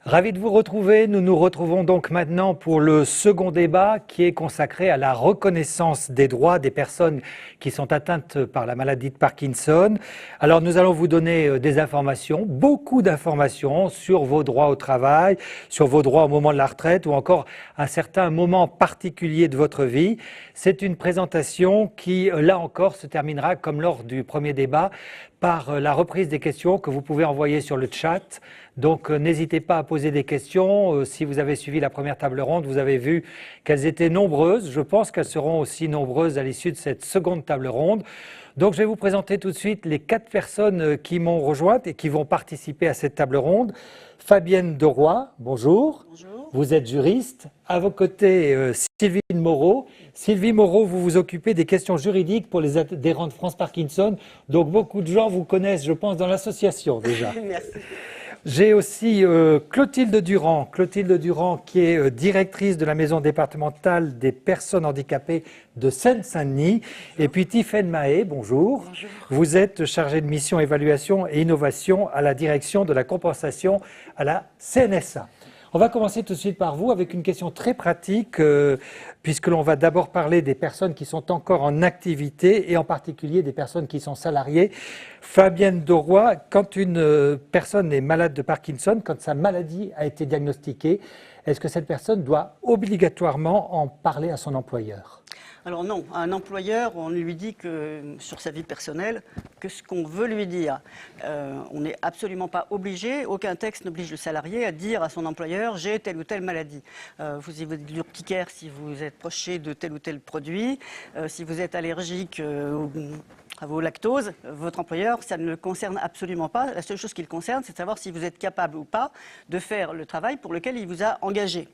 Ravi de vous retrouver. Nous nous retrouvons donc maintenant pour le second débat qui est consacré à la reconnaissance des droits des personnes qui sont atteintes par la maladie de Parkinson. Alors nous allons vous donner des informations, beaucoup d'informations sur vos droits au travail, sur vos droits au moment de la retraite ou encore à certains moments particuliers de votre vie. C'est une présentation qui, là encore, se terminera comme lors du premier débat par la reprise des questions que vous pouvez envoyer sur le chat. Donc n'hésitez pas à poser des questions. Si vous avez suivi la première table ronde, vous avez vu qu'elles étaient nombreuses. Je pense qu'elles seront aussi nombreuses à l'issue de cette seconde table ronde. Donc je vais vous présenter tout de suite les 4 personnes qui m'ont rejointe et qui vont participer à cette table ronde. Fabienne Deroy, bonjour. Bonjour. Vous êtes juriste. À vos côtés, Sylvie Moreau. Sylvie Moreau, vous vous occupez des questions juridiques pour les adhérents de France Parkinson. Donc beaucoup de gens vous connaissent, je pense, dans l'association déjà. Merci. J'ai aussi Clotilde Durand qui est directrice de la maison départementale des personnes handicapées de Seine-Saint-Denis. Et puis Tiffaine Mahé, bonjour. Bonjour. Vous êtes chargée de mission évaluation et innovation à la direction de la compensation à la CNSA. On va commencer tout de suite par vous avec une question très pratique, puisque l'on va d'abord parler des personnes qui sont encore en activité et en particulier des personnes qui sont salariées. Fabienne Deroy, quand une personne est malade de Parkinson, quand sa maladie a été diagnostiquée, est-ce que cette personne doit obligatoirement en parler à son employeur ? Alors non, à un employeur, on lui dit que sur sa vie personnelle, que ce qu'on veut lui dire. On n'est absolument pas obligé, aucun texte n'oblige le salarié à dire à son employeur « j'ai telle ou telle maladie ». Vous avez de l'urticaire si vous êtes proché de tel ou tel produit, si vous êtes allergique à vos lactoses, votre employeur, ça ne le concerne absolument pas. La seule chose qui le concerne, c'est de savoir si vous êtes capable ou pas de faire le travail pour lequel il vous a engagé.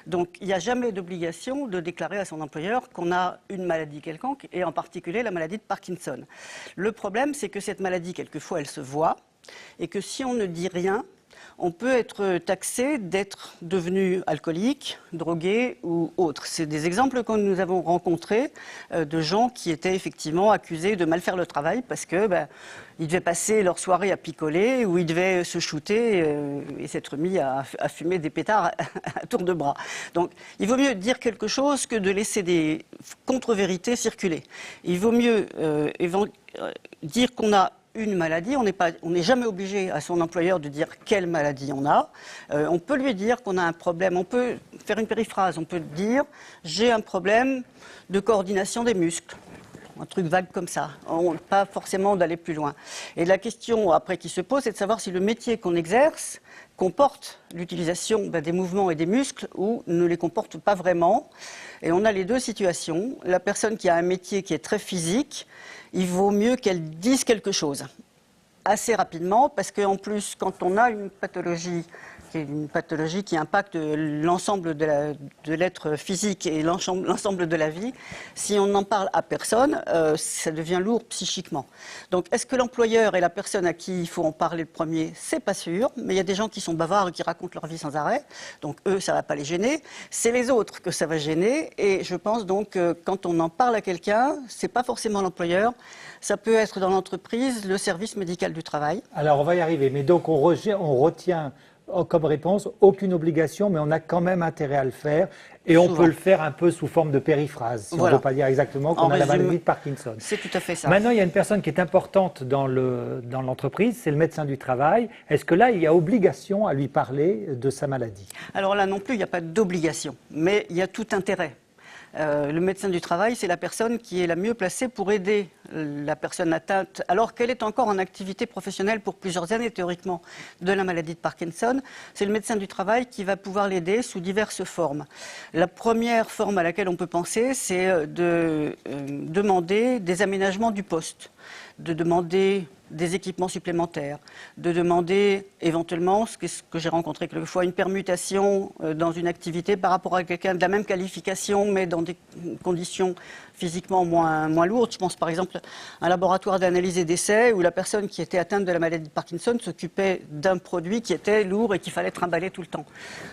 Donc, il n'y a jamais d'obligation de déclarer à son employeur qu'on a une maladie quelconque, et en particulier la maladie de Parkinson. Le problème, c'est que cette maladie, quelquefois, elle se voit, et que si on ne dit rien, on peut être taxé d'être devenu alcoolique, drogué ou autre. C'est des exemples que nous avons rencontrés de gens qui étaient effectivement accusés de mal faire le travail parce que ils devaient passer leur soirée à picoler ou ils devaient se shooter et s'être mis à fumer des pétards à tour de bras. Donc il vaut mieux dire quelque chose que de laisser des contre-vérités circuler. Il vaut mieux dire qu'on a une maladie, on n'est jamais obligé à son employeur de dire quelle maladie on a. On peut lui dire qu'on a un problème, on peut faire une périphrase, on peut dire j'ai un problème de coordination des muscles. Un truc vague comme ça, pas forcément d'aller plus loin. Et la question après qui se pose, c'est de savoir si le métier qu'on exerce comporte l'utilisation des mouvements et des muscles ou ne les comporte pas vraiment. Et on a les deux situations. La personne qui a un métier qui est très physique, il vaut mieux qu'elle dise quelque chose assez rapidement parce qu'en plus, quand on a une pathologie qui impacte l'ensemble de l'être physique et l'ensemble de la vie, si on n'en parle à personne, ça devient lourd psychiquement. Donc, est-ce que l'employeur est la personne à qui il faut en parler le premier ? C'est pas sûr, mais il y a des gens qui sont bavards et qui racontent leur vie sans arrêt, donc eux, ça va pas les gêner. C'est les autres que ça va gêner, et je pense donc que quand on en parle à quelqu'un, c'est pas forcément l'employeur, ça peut être dans l'entreprise, le service médical du travail. Alors on va y arriver, mais donc on retient comme réponse aucune obligation, mais on a quand même intérêt à le faire. Et on peut le faire un peu sous forme de périphrase, si on ne veut pas dire exactement qu'on a la maladie de Parkinson. C'est tout à fait ça. Maintenant, il y a une personne qui est importante dans l'entreprise, c'est le médecin du travail. Est-ce que là, il y a obligation à lui parler de sa maladie ? Alors là non plus, il n'y a pas d'obligation, mais il y a tout intérêt. Le médecin du travail, c'est la personne qui est la mieux placée pour aider la personne atteinte, alors qu'elle est encore en activité professionnelle pour plusieurs années théoriquement, de la maladie de Parkinson. C'est le médecin du travail qui va pouvoir l'aider sous diverses formes. La première forme à laquelle on peut penser, c'est de demander des aménagements du poste, de demander des équipements supplémentaires, de demander éventuellement, ce que j'ai rencontré quelquefois, une permutation dans une activité par rapport à quelqu'un de la même qualification, mais dans des conditions physiquement moins lourdes. Je pense par exemple à un laboratoire d'analyse et d'essai où la personne qui était atteinte de la maladie de Parkinson s'occupait d'un produit qui était lourd et qu'il fallait trimballer tout le temps.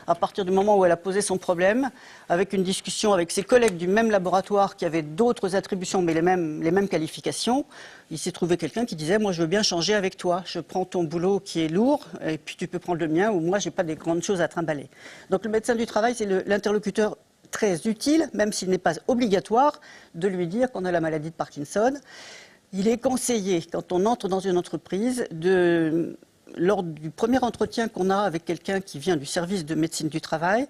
À partir du moment où elle a posé son problème, avec une discussion avec ses collègues du même laboratoire qui avaient d'autres attributions mais les mêmes qualifications, il s'est trouvé quelqu'un qui disait « moi je veux bien changer avec toi, je prends ton boulot qui est lourd et puis tu peux prendre le mien ou moi j'ai pas des grandes choses à trimballer ». Donc le médecin du travail c'est l'interlocuteur très utile, même s'il n'est pas obligatoire, de lui dire qu'on a la maladie de Parkinson. Il est conseillé quand on entre dans une entreprise lors du premier entretien qu'on a avec quelqu'un qui vient du service de médecine du travail,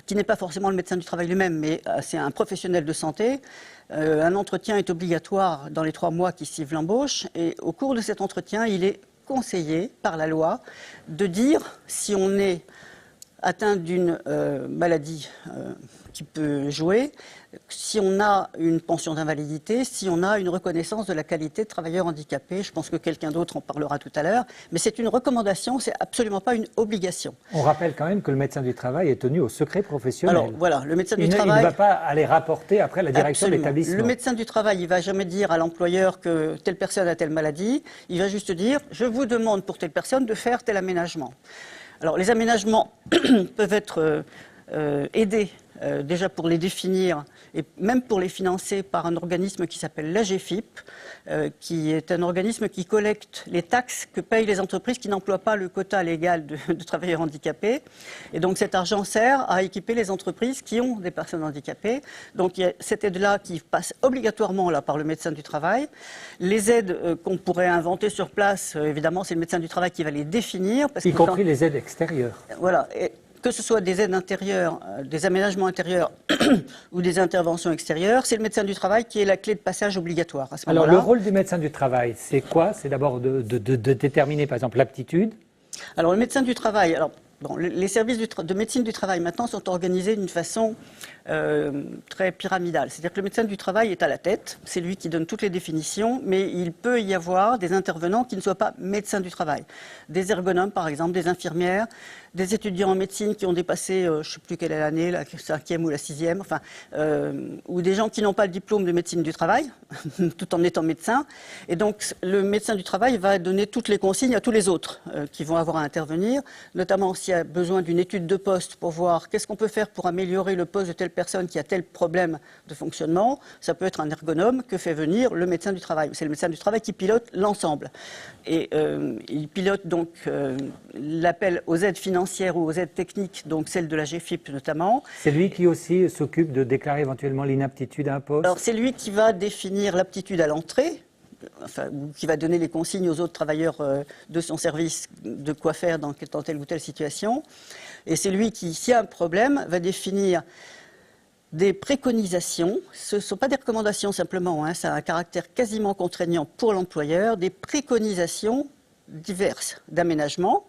qui n'est pas forcément le médecin du travail lui-même, mais c'est un professionnel de santé. Un entretien est obligatoire dans les 3 mois qui suivent l'embauche. Et au cours de cet entretien, il est conseillé par la loi de dire si on est atteint d'une maladie qui peut jouer, si on a une pension d'invalidité, si on a une reconnaissance de la qualité de travailleur handicapé. Je pense que quelqu'un d'autre en parlera tout à l'heure. Mais c'est une recommandation, c'est absolument pas une obligation. On rappelle quand même que le médecin du travail est tenu au secret professionnel. Alors voilà, le médecin du travail... Il ne va pas aller rapporter après la direction de l'établissement. Le médecin du travail, il ne va jamais dire à l'employeur que telle personne a telle maladie. Il va juste dire, je vous demande pour telle personne de faire tel aménagement. Alors les aménagements peuvent être aidés déjà pour les définir et même pour les financer par un organisme qui s'appelle l'AGFIP, qui est un organisme qui collecte les taxes que payent les entreprises qui n'emploient pas le quota légal de travailleurs handicapés. Et donc cet argent sert à équiper les entreprises qui ont des personnes handicapées. Donc il y a cette aide-là qui passe obligatoirement là, par le médecin du travail. Les aides qu'on pourrait inventer sur place, évidemment, c'est le médecin du travail qui va les définir. Y compris les aides extérieures. Voilà. Et que ce soit des aides intérieures, des aménagements intérieurs ou des interventions extérieures, c'est le médecin du travail qui est la clé de passage obligatoire à ce moment-là. Alors le rôle du médecin du travail, c'est quoi? C'est d'abord de déterminer par exemple l'aptitude. Alors le médecin du travail, les services de médecine du travail maintenant sont organisés d'une façon très pyramidale. C'est-à-dire que le médecin du travail est à la tête, c'est lui qui donne toutes les définitions, mais il peut y avoir des intervenants qui ne soient pas médecins du travail. Des ergonomes par exemple, des infirmières, des étudiants en médecine qui ont dépassé, je ne sais plus quelle est l'année, la 5e ou la 6e, enfin, ou des gens qui n'ont pas le diplôme de médecine du travail, tout en étant médecin. Et donc le médecin du travail va donner toutes les consignes à tous les autres qui vont avoir à intervenir, notamment s'il y a besoin d'une étude de poste pour voir qu'est-ce qu'on peut faire pour améliorer le poste de telle personne qui a tel problème de fonctionnement. Ça peut être un ergonome que fait venir le médecin du travail. C'est le médecin du travail qui pilote l'ensemble. Et il pilote donc l'appel aux aides financières ou aux aides techniques, donc celles de la GFIP notamment. C'est lui qui aussi s'occupe de déclarer éventuellement l'inaptitude à un poste? Alors c'est lui qui va définir l'aptitude à l'entrée, enfin, qui va donner les consignes aux autres travailleurs de son service de quoi faire dans telle ou telle situation. Et c'est lui qui, s'il y a un problème, va définir des préconisations. Ce ne sont pas des recommandations simplement, hein, ça a un caractère quasiment contraignant pour l'employeur, des préconisations diverses d'aménagement.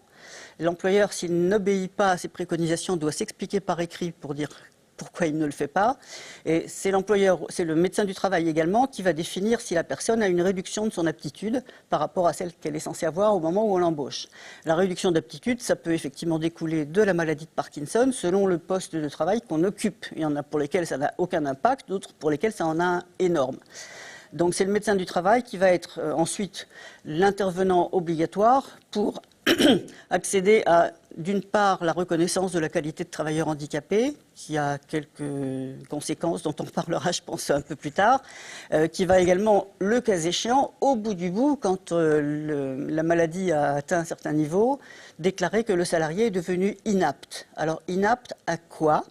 L'employeur, s'il n'obéit pas à ces préconisations, doit s'expliquer par écrit pour dire pourquoi il ne le fait pas. Et c'est l'employeur, c'est le médecin du travail également qui va définir si la personne a une réduction de son aptitude par rapport à celle qu'elle est censée avoir au moment où on l'embauche. La réduction d'aptitude, ça peut effectivement découler de la maladie de Parkinson selon le poste de travail qu'on occupe. Il y en a pour lesquels ça n'a aucun impact, d'autres pour lesquels ça en a un énorme. Donc c'est le médecin du travail qui va être ensuite l'intervenant obligatoire pour accéder à, d'une part, la reconnaissance de la qualité de travailleur handicapé, qui a quelques conséquences dont on parlera, je pense, un peu plus tard, qui va également, le cas échéant, au bout du bout, quand la maladie a atteint un certain niveau, déclarer que le salarié est devenu inapte. Alors, inapte à quoi?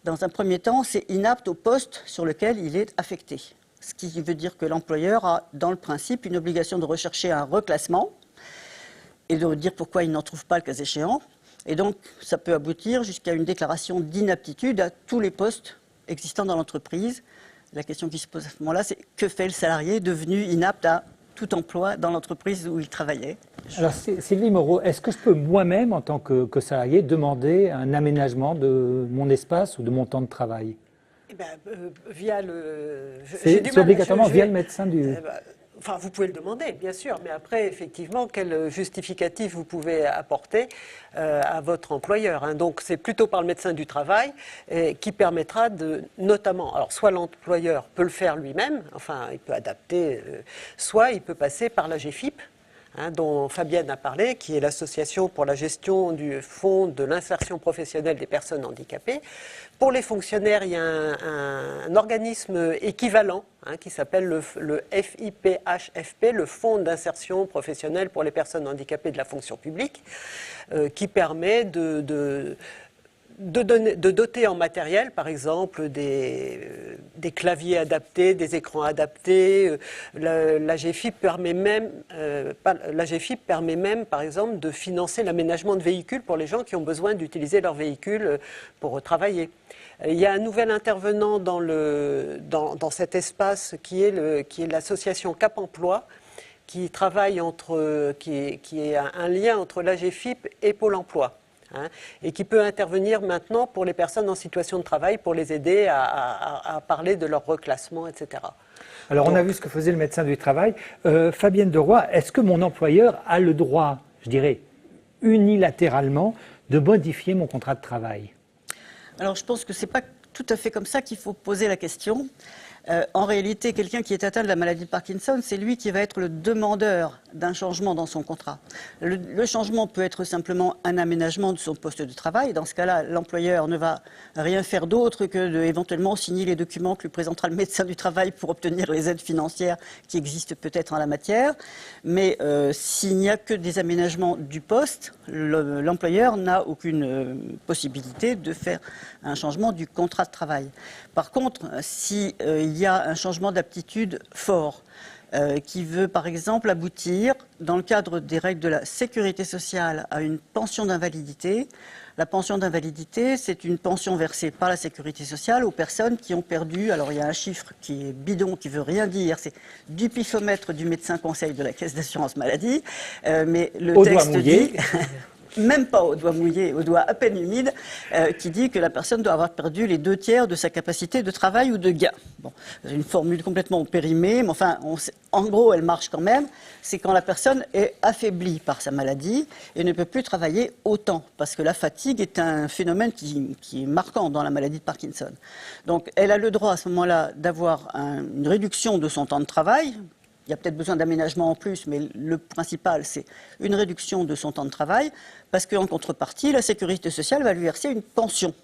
Dans un premier temps, c'est inapte au poste sur lequel il est affecté. Ce qui veut dire que l'employeur a, dans le principe, une obligation de rechercher un reclassement et de dire pourquoi il n'en trouve pas le cas échéant. Et donc, ça peut aboutir jusqu'à une déclaration d'inaptitude à tous les postes existants dans l'entreprise. La question qui se pose à ce moment-là, c'est que fait le salarié devenu inapte à tout emploi dans l'entreprise où il travaillait? Alors, Sylvie Moreau, est-ce que je peux moi-même, en tant que salarié, demander un aménagement de mon espace ou de mon temps de travail? Eh ben, via le... C'est obligatoirement via le médecin du... Enfin, vous pouvez le demander, bien sûr, mais après, effectivement, quel justificatif vous pouvez apporter à votre employeur, hein. Donc, c'est plutôt par le médecin du travail qui permettra de, notamment, alors soit l'employeur peut le faire lui-même, enfin, il peut adapter, soit il peut passer par la GFIP, dont Fabienne a parlé, qui est l'association pour la gestion du fonds de l'insertion professionnelle des personnes handicapées. Pour les fonctionnaires, il y a un organisme équivalent qui s'appelle le FIPHFP, le Fonds d'insertion professionnelle pour les personnes handicapées de la fonction publique, qui permet de doter en matériel, par exemple, des claviers adaptés, des écrans adaptés. L'AGFIP permet même, par exemple, de financer l'aménagement de véhicules pour les gens qui ont besoin d'utiliser leur véhicule pour travailler. Il y a un nouvel intervenant dans cet espace qui est l'association Cap Emploi, qui travaille qui est un lien entre l'AGFIP et Pôle emploi. Et qui peut intervenir maintenant pour les personnes en situation de travail, pour les aider à parler de leur reclassement, etc. Alors, on a vu ce que faisait le médecin du travail. Fabienne Deroy, est-ce que mon employeur a le droit, je dirais, unilatéralement, de modifier mon contrat de travail? Alors, je pense que ce n'est pas tout à fait comme ça qu'il faut poser la question. En réalité, quelqu'un qui est atteint de la maladie de Parkinson, c'est lui qui va être le demandeur d'un changement dans son contrat. Le changement peut être simplement un aménagement de son poste de travail. Dans ce cas-là, l'employeur ne va rien faire d'autre que éventuellement signer les documents que lui présentera le médecin du travail pour obtenir les aides financières qui existent peut-être en la matière. Mais s'il n'y a que des aménagements du poste, l'employeur n'a aucune possibilité de faire un changement du contrat de travail. Par contre, si il y a un changement d'aptitude fort qui veut par exemple aboutir, dans le cadre des règles de la sécurité sociale, à une pension d'invalidité. La pension d'invalidité, c'est une pension versée par la sécurité sociale aux personnes qui ont perdu, alors il y a un chiffre qui est bidon, qui veut rien dire, c'est du pifomètre du médecin conseil de la caisse d'assurance maladie, mais le texte dit... Même pas au doigt mouillé, au doigt à peine humide, qui dit que la personne doit avoir perdu les 2/3 de sa capacité de travail ou de gain. Bon, c'est une formule complètement périmée, mais enfin, en gros, elle marche quand même. C'est quand la personne est affaiblie par sa maladie et ne peut plus travailler autant, parce que la fatigue est un phénomène qui est marquant dans la maladie de Parkinson. Donc, elle a le droit à ce moment-là d'avoir une réduction de son temps de travail. Il y a peut-être besoin d'aménagement en plus, mais le principal, c'est une réduction de son temps de travail, parce qu'en contrepartie, la sécurité sociale va lui verser une pension.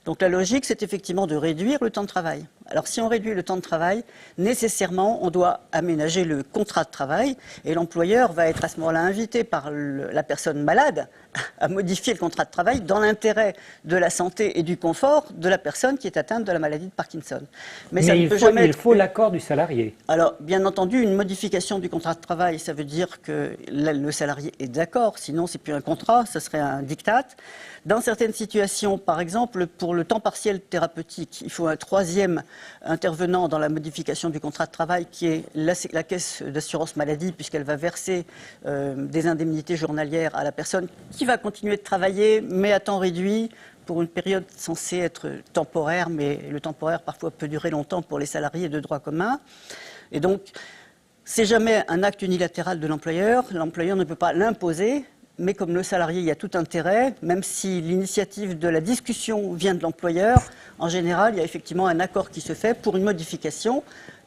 Donc la logique, c'est effectivement de réduire le temps de travail. Alors si on réduit le temps de travail, nécessairement, on doit aménager le contrat de travail, et l'employeur va être à ce moment-là invité par la personne malade à modifier le contrat de travail dans l'intérêt de la santé et du confort de la personne qui est atteinte de la maladie de Parkinson. Mais il faut l'accord du salarié. Alors, bien entendu, une modification du contrat de travail, ça veut dire que le salarié est d'accord, sinon c'est plus un contrat, ça serait un diktat. Dans certaines situations, par exemple, pour le temps partiel thérapeutique, il faut un troisième intervenant dans la modification du contrat de travail qui est la caisse d'assurance maladie, puisqu'elle va verser des indemnités journalières à la personne qui va continuer de travailler, mais à temps réduit, pour une période censée être temporaire, mais le temporaire parfois peut durer longtemps pour les salariés de droit commun. Et donc, c'est jamais un acte unilatéral de l'employeur. L'employeur ne peut pas l'imposer, mais comme le salarié y a tout intérêt, même si l'initiative de la discussion vient de l'employeur, en général, il y a effectivement un accord qui se fait pour une modification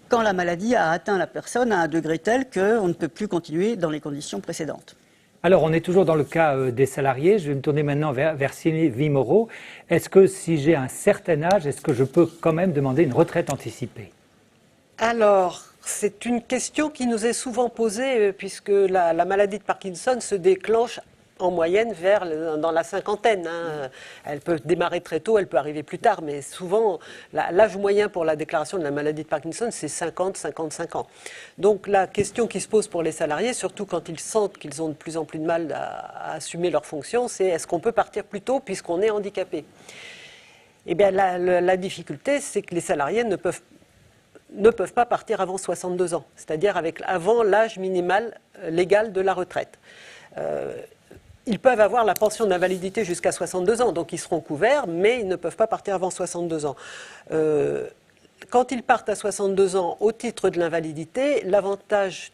quand la maladie a atteint la personne à un degré tel qu'on ne peut plus continuer dans les conditions précédentes. Alors, on est toujours dans le cas des salariés. Je vais me tourner maintenant vers Sylvie Moreau. Est-ce que si j'ai un certain âge, est-ce que je peux quand même demander une retraite anticipée? Alors, c'est une question qui nous est souvent posée puisque la maladie de Parkinson se déclenche en moyenne dans la cinquantaine. Elle peut démarrer très tôt, elle peut arriver plus tard, mais souvent l'âge moyen pour la déclaration de la maladie de Parkinson, c'est 50-55 ans. Donc la question qui se pose pour les salariés, surtout quand ils sentent qu'ils ont de plus en plus de mal à assumer leurs fonctions, c'est est-ce qu'on peut partir plus tôt puisqu'on est handicapé? Eh bien la difficulté, c'est que les salariés ne peuvent pas partir avant 62 ans, c'est-à-dire avant l'âge minimal légal de la retraite. Ils peuvent avoir la pension d'invalidité jusqu'à 62 ans, donc ils seront couverts, mais ils ne peuvent pas partir avant 62 ans. Quand ils partent à 62 ans au titre de l'invalidité, l'avantage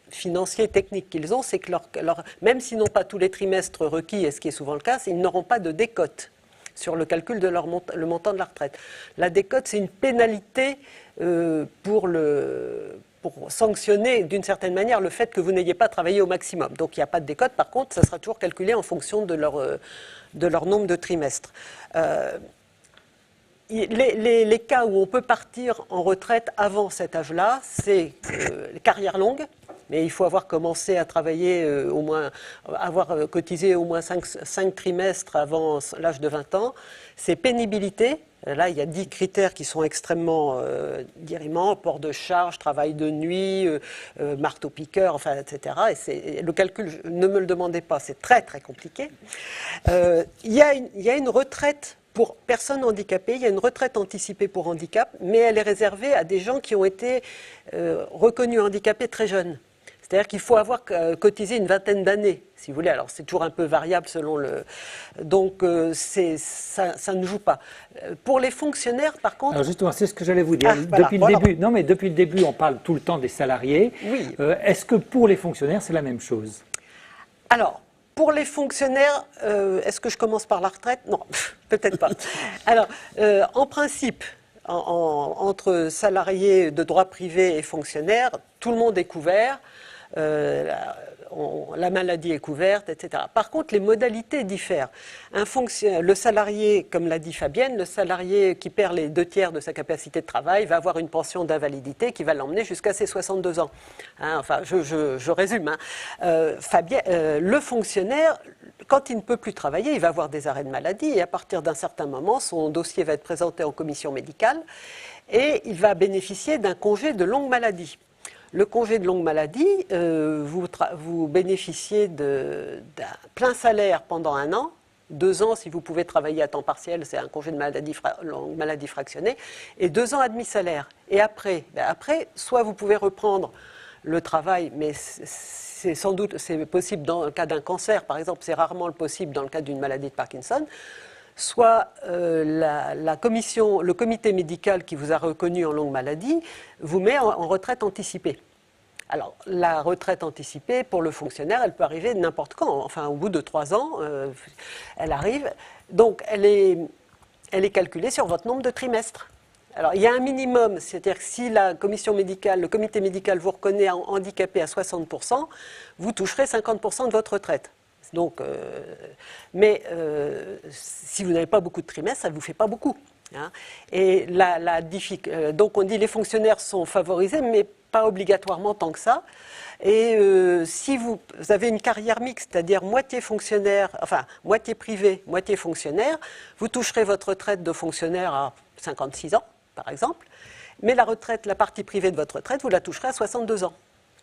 financier, technique qu'ils ont, c'est que même s'ils n'ont pas tous les trimestres requis, et ce qui est souvent le cas, ils n'auront pas de décote sur le calcul de le montant de la retraite. La décote, c'est une pénalité pour sanctionner d'une certaine manière le fait que vous n'ayez pas travaillé au maximum. Donc il n'y a pas de décote, par contre, ça sera toujours calculé en fonction de leur nombre de trimestres. Les cas où on peut partir en retraite avant cet âge-là, c'est les carrières longues, mais il faut avoir commencé à travailler avoir cotisé au moins 5 trimestres avant l'âge de 20 ans. C'est pénibilité. Là, il y a 10 critères qui sont extrêmement dirimants, port de charge, travail de nuit, marteau-piqueur, enfin, etc. Et le calcul, ne me le demandez pas, c'est très très compliqué. Il y a une retraite pour personnes handicapées, il y a une retraite anticipée pour handicap, mais elle est réservée à des gens qui ont été reconnus handicapés très jeunes. C'est-à-dire qu'il faut avoir cotisé une vingtaine d'années, si vous voulez. Alors, c'est toujours un peu variable selon le... Donc, ça ne joue pas. Pour les fonctionnaires, par contre... Alors justement, c'est ce que j'allais vous dire. Depuis le début, on parle tout le temps des salariés. Oui. Est-ce que pour les fonctionnaires, c'est la même chose? Alors, pour les fonctionnaires, est-ce que je commence par la retraite? Non, peut-être pas. Alors, en principe... entre salariés de droit privé et fonctionnaires, tout le monde est couvert, la maladie est couverte, etc. Par contre, les modalités diffèrent. Le salarié, comme l'a dit Fabienne, le salarié qui perd les 2/3 de sa capacité de travail va avoir une pension d'invalidité qui va l'emmener jusqu'à ses 62 ans. Hein, enfin, je résume. Hein. Le fonctionnaire, quand il ne peut plus travailler, il va avoir des arrêts de maladie et à partir d'un certain moment, son dossier va être présenté en commission médicale et il va bénéficier d'un congé de longue maladie. Le congé de longue maladie, vous bénéficiez d'un plein salaire pendant 1 an, 2 ans si vous pouvez travailler à temps partiel, c'est un congé de longue maladie fractionné, et 2 ans à demi-salaire. Et après, soit vous pouvez reprendre le travail, mais c'est possible dans le cas d'un cancer, par exemple, c'est rarement possible dans le cas d'une maladie de Parkinson, soit le comité médical qui vous a reconnu en longue maladie vous met en retraite anticipée. Alors, la retraite anticipée, pour le fonctionnaire, elle peut arriver n'importe quand. Enfin, au bout de 3 ans, elle arrive. Donc, elle est calculée sur votre nombre de trimestres. Alors, il y a un minimum, c'est-à-dire que si le comité médical vous reconnaît handicapé à 60%, vous toucherez 50% de votre retraite. Donc, si vous n'avez pas beaucoup de trimestres, ça ne vous fait pas beaucoup. Hein. Et donc, on dit que les fonctionnaires sont favorisés, mais pas obligatoirement tant que ça. Et si vous avez une carrière mixte, c'est-à-dire moitié fonctionnaire, enfin moitié privé, moitié fonctionnaire, vous toucherez votre retraite de fonctionnaire à 56 ans, par exemple, mais la partie privée de votre retraite, vous la toucherez à 62 ans.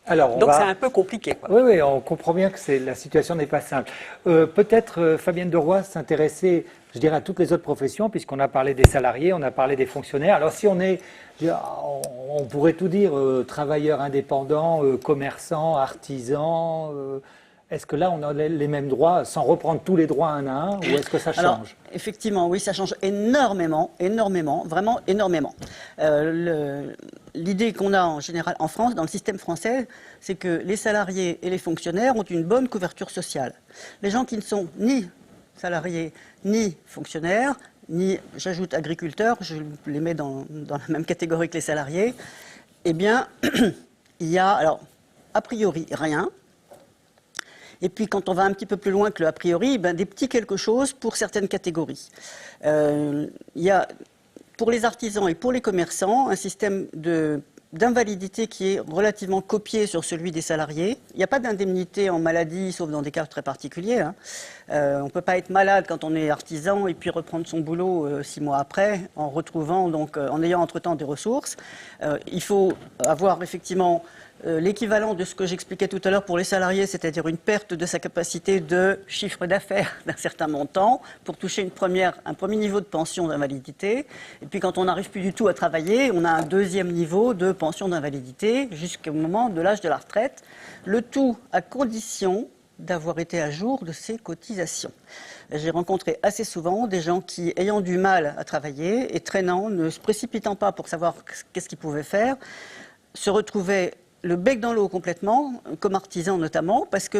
Donc c'est un peu compliqué, quoi. Oui, on comprend bien que la situation n'est pas simple. Peut-être, Fabienne de Roy, s'intéresser, je dirais, à toutes les autres professions, puisqu'on a parlé des salariés, on a parlé des fonctionnaires. Alors si on pourrait tout dire, travailleurs indépendants, commerçants, artisans, est-ce que là on a les mêmes droits, sans reprendre tous les droits un à un, ou est-ce que ça change? Alors, effectivement, oui, ça change énormément, vraiment énormément. L'idée qu'on a en général en France, dans le système français, c'est que les salariés et les fonctionnaires ont une bonne couverture sociale. Les gens qui ne sont ni salariés ni fonctionnaires, ni, j'ajoute, agriculteurs, je les mets dans la même catégorie que les salariés, eh bien, il y a, alors, a priori, rien. Et puis, quand on va un petit peu plus loin que le a priori, ben, des petits quelque chose pour certaines catégories. Il y a, pour les artisans et pour les commerçants, un système d'invalidité qui est relativement copié sur celui des salariés. Il n'y a pas d'indemnité en maladie, sauf dans des cas très particuliers. Hein. On ne peut pas être malade quand on est artisan et puis reprendre son boulot 6 mois après, en ayant entre-temps des ressources. Il faut avoir effectivement l'équivalent de ce que j'expliquais tout à l'heure pour les salariés, c'est-à-dire une perte de sa capacité de chiffre d'affaires d'un certain montant pour toucher un premier niveau de pension d'invalidité. Et puis quand on n'arrive plus du tout à travailler, on a un deuxième niveau de pension d'invalidité jusqu'au moment de l'âge de la retraite. Le tout à condition d'avoir été à jour de ses cotisations. J'ai rencontré assez souvent des gens qui, ayant du mal à travailler et traînant, ne se précipitant pas pour savoir qu'est-ce qu'ils pouvaient faire, se retrouvaient le bec dans l'eau complètement, comme artisans notamment, parce que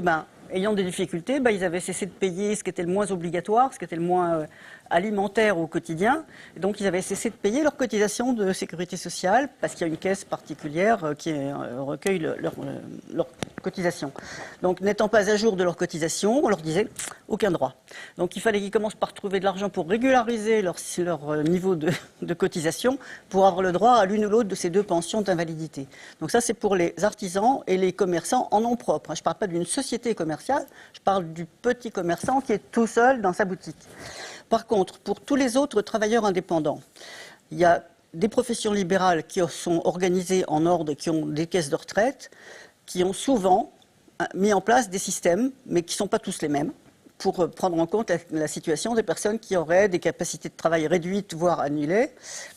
ayant des difficultés, ils avaient cessé de payer ce qui était le moins obligatoire, ce qui était le moins alimentaire au quotidien. Et donc, ils avaient cessé de payer leurs cotisations de sécurité sociale parce qu'il y a une caisse particulière qui recueille leurs cotisations. Donc, n'étant pas à jour de leurs cotisations, on leur disait aucun droit. Donc, il fallait qu'ils commencent par trouver de l'argent pour régulariser leur niveau de cotisation pour avoir le droit à l'une ou l'autre de ces deux pensions d'invalidité. Donc, ça, c'est pour les artisans et les commerçants en nom propre. Je ne parle pas d'une société commerciale, je parle du petit commerçant qui est tout seul dans sa boutique. Par contre, pour tous les autres travailleurs indépendants, il y a des professions libérales qui sont organisées en ordre, qui ont des caisses de retraite, qui ont souvent mis en place des systèmes, mais qui ne sont pas tous les mêmes, pour prendre en compte la situation des personnes qui auraient des capacités de travail réduites, voire annulées,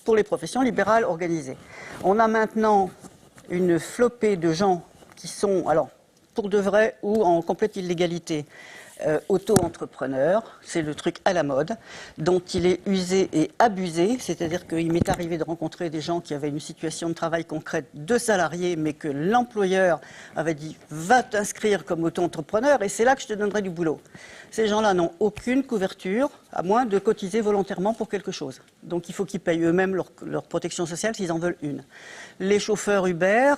pour les professions libérales organisées. On a maintenant une flopée de gens qui sont, alors, pour de vrai ou en complète illégalité, auto-entrepreneur, c'est le truc à la mode, dont il est usé et abusé, c'est-à-dire qu'il m'est arrivé de rencontrer des gens qui avaient une situation de travail concrète de salariés, mais que l'employeur avait dit « va t'inscrire comme auto-entrepreneur et c'est là que je te donnerai du boulot ». Ces gens-là n'ont aucune couverture, à moins de cotiser volontairement pour quelque chose. Donc il faut qu'ils payent eux-mêmes leur protection sociale s'ils en veulent une. Les chauffeurs Uber,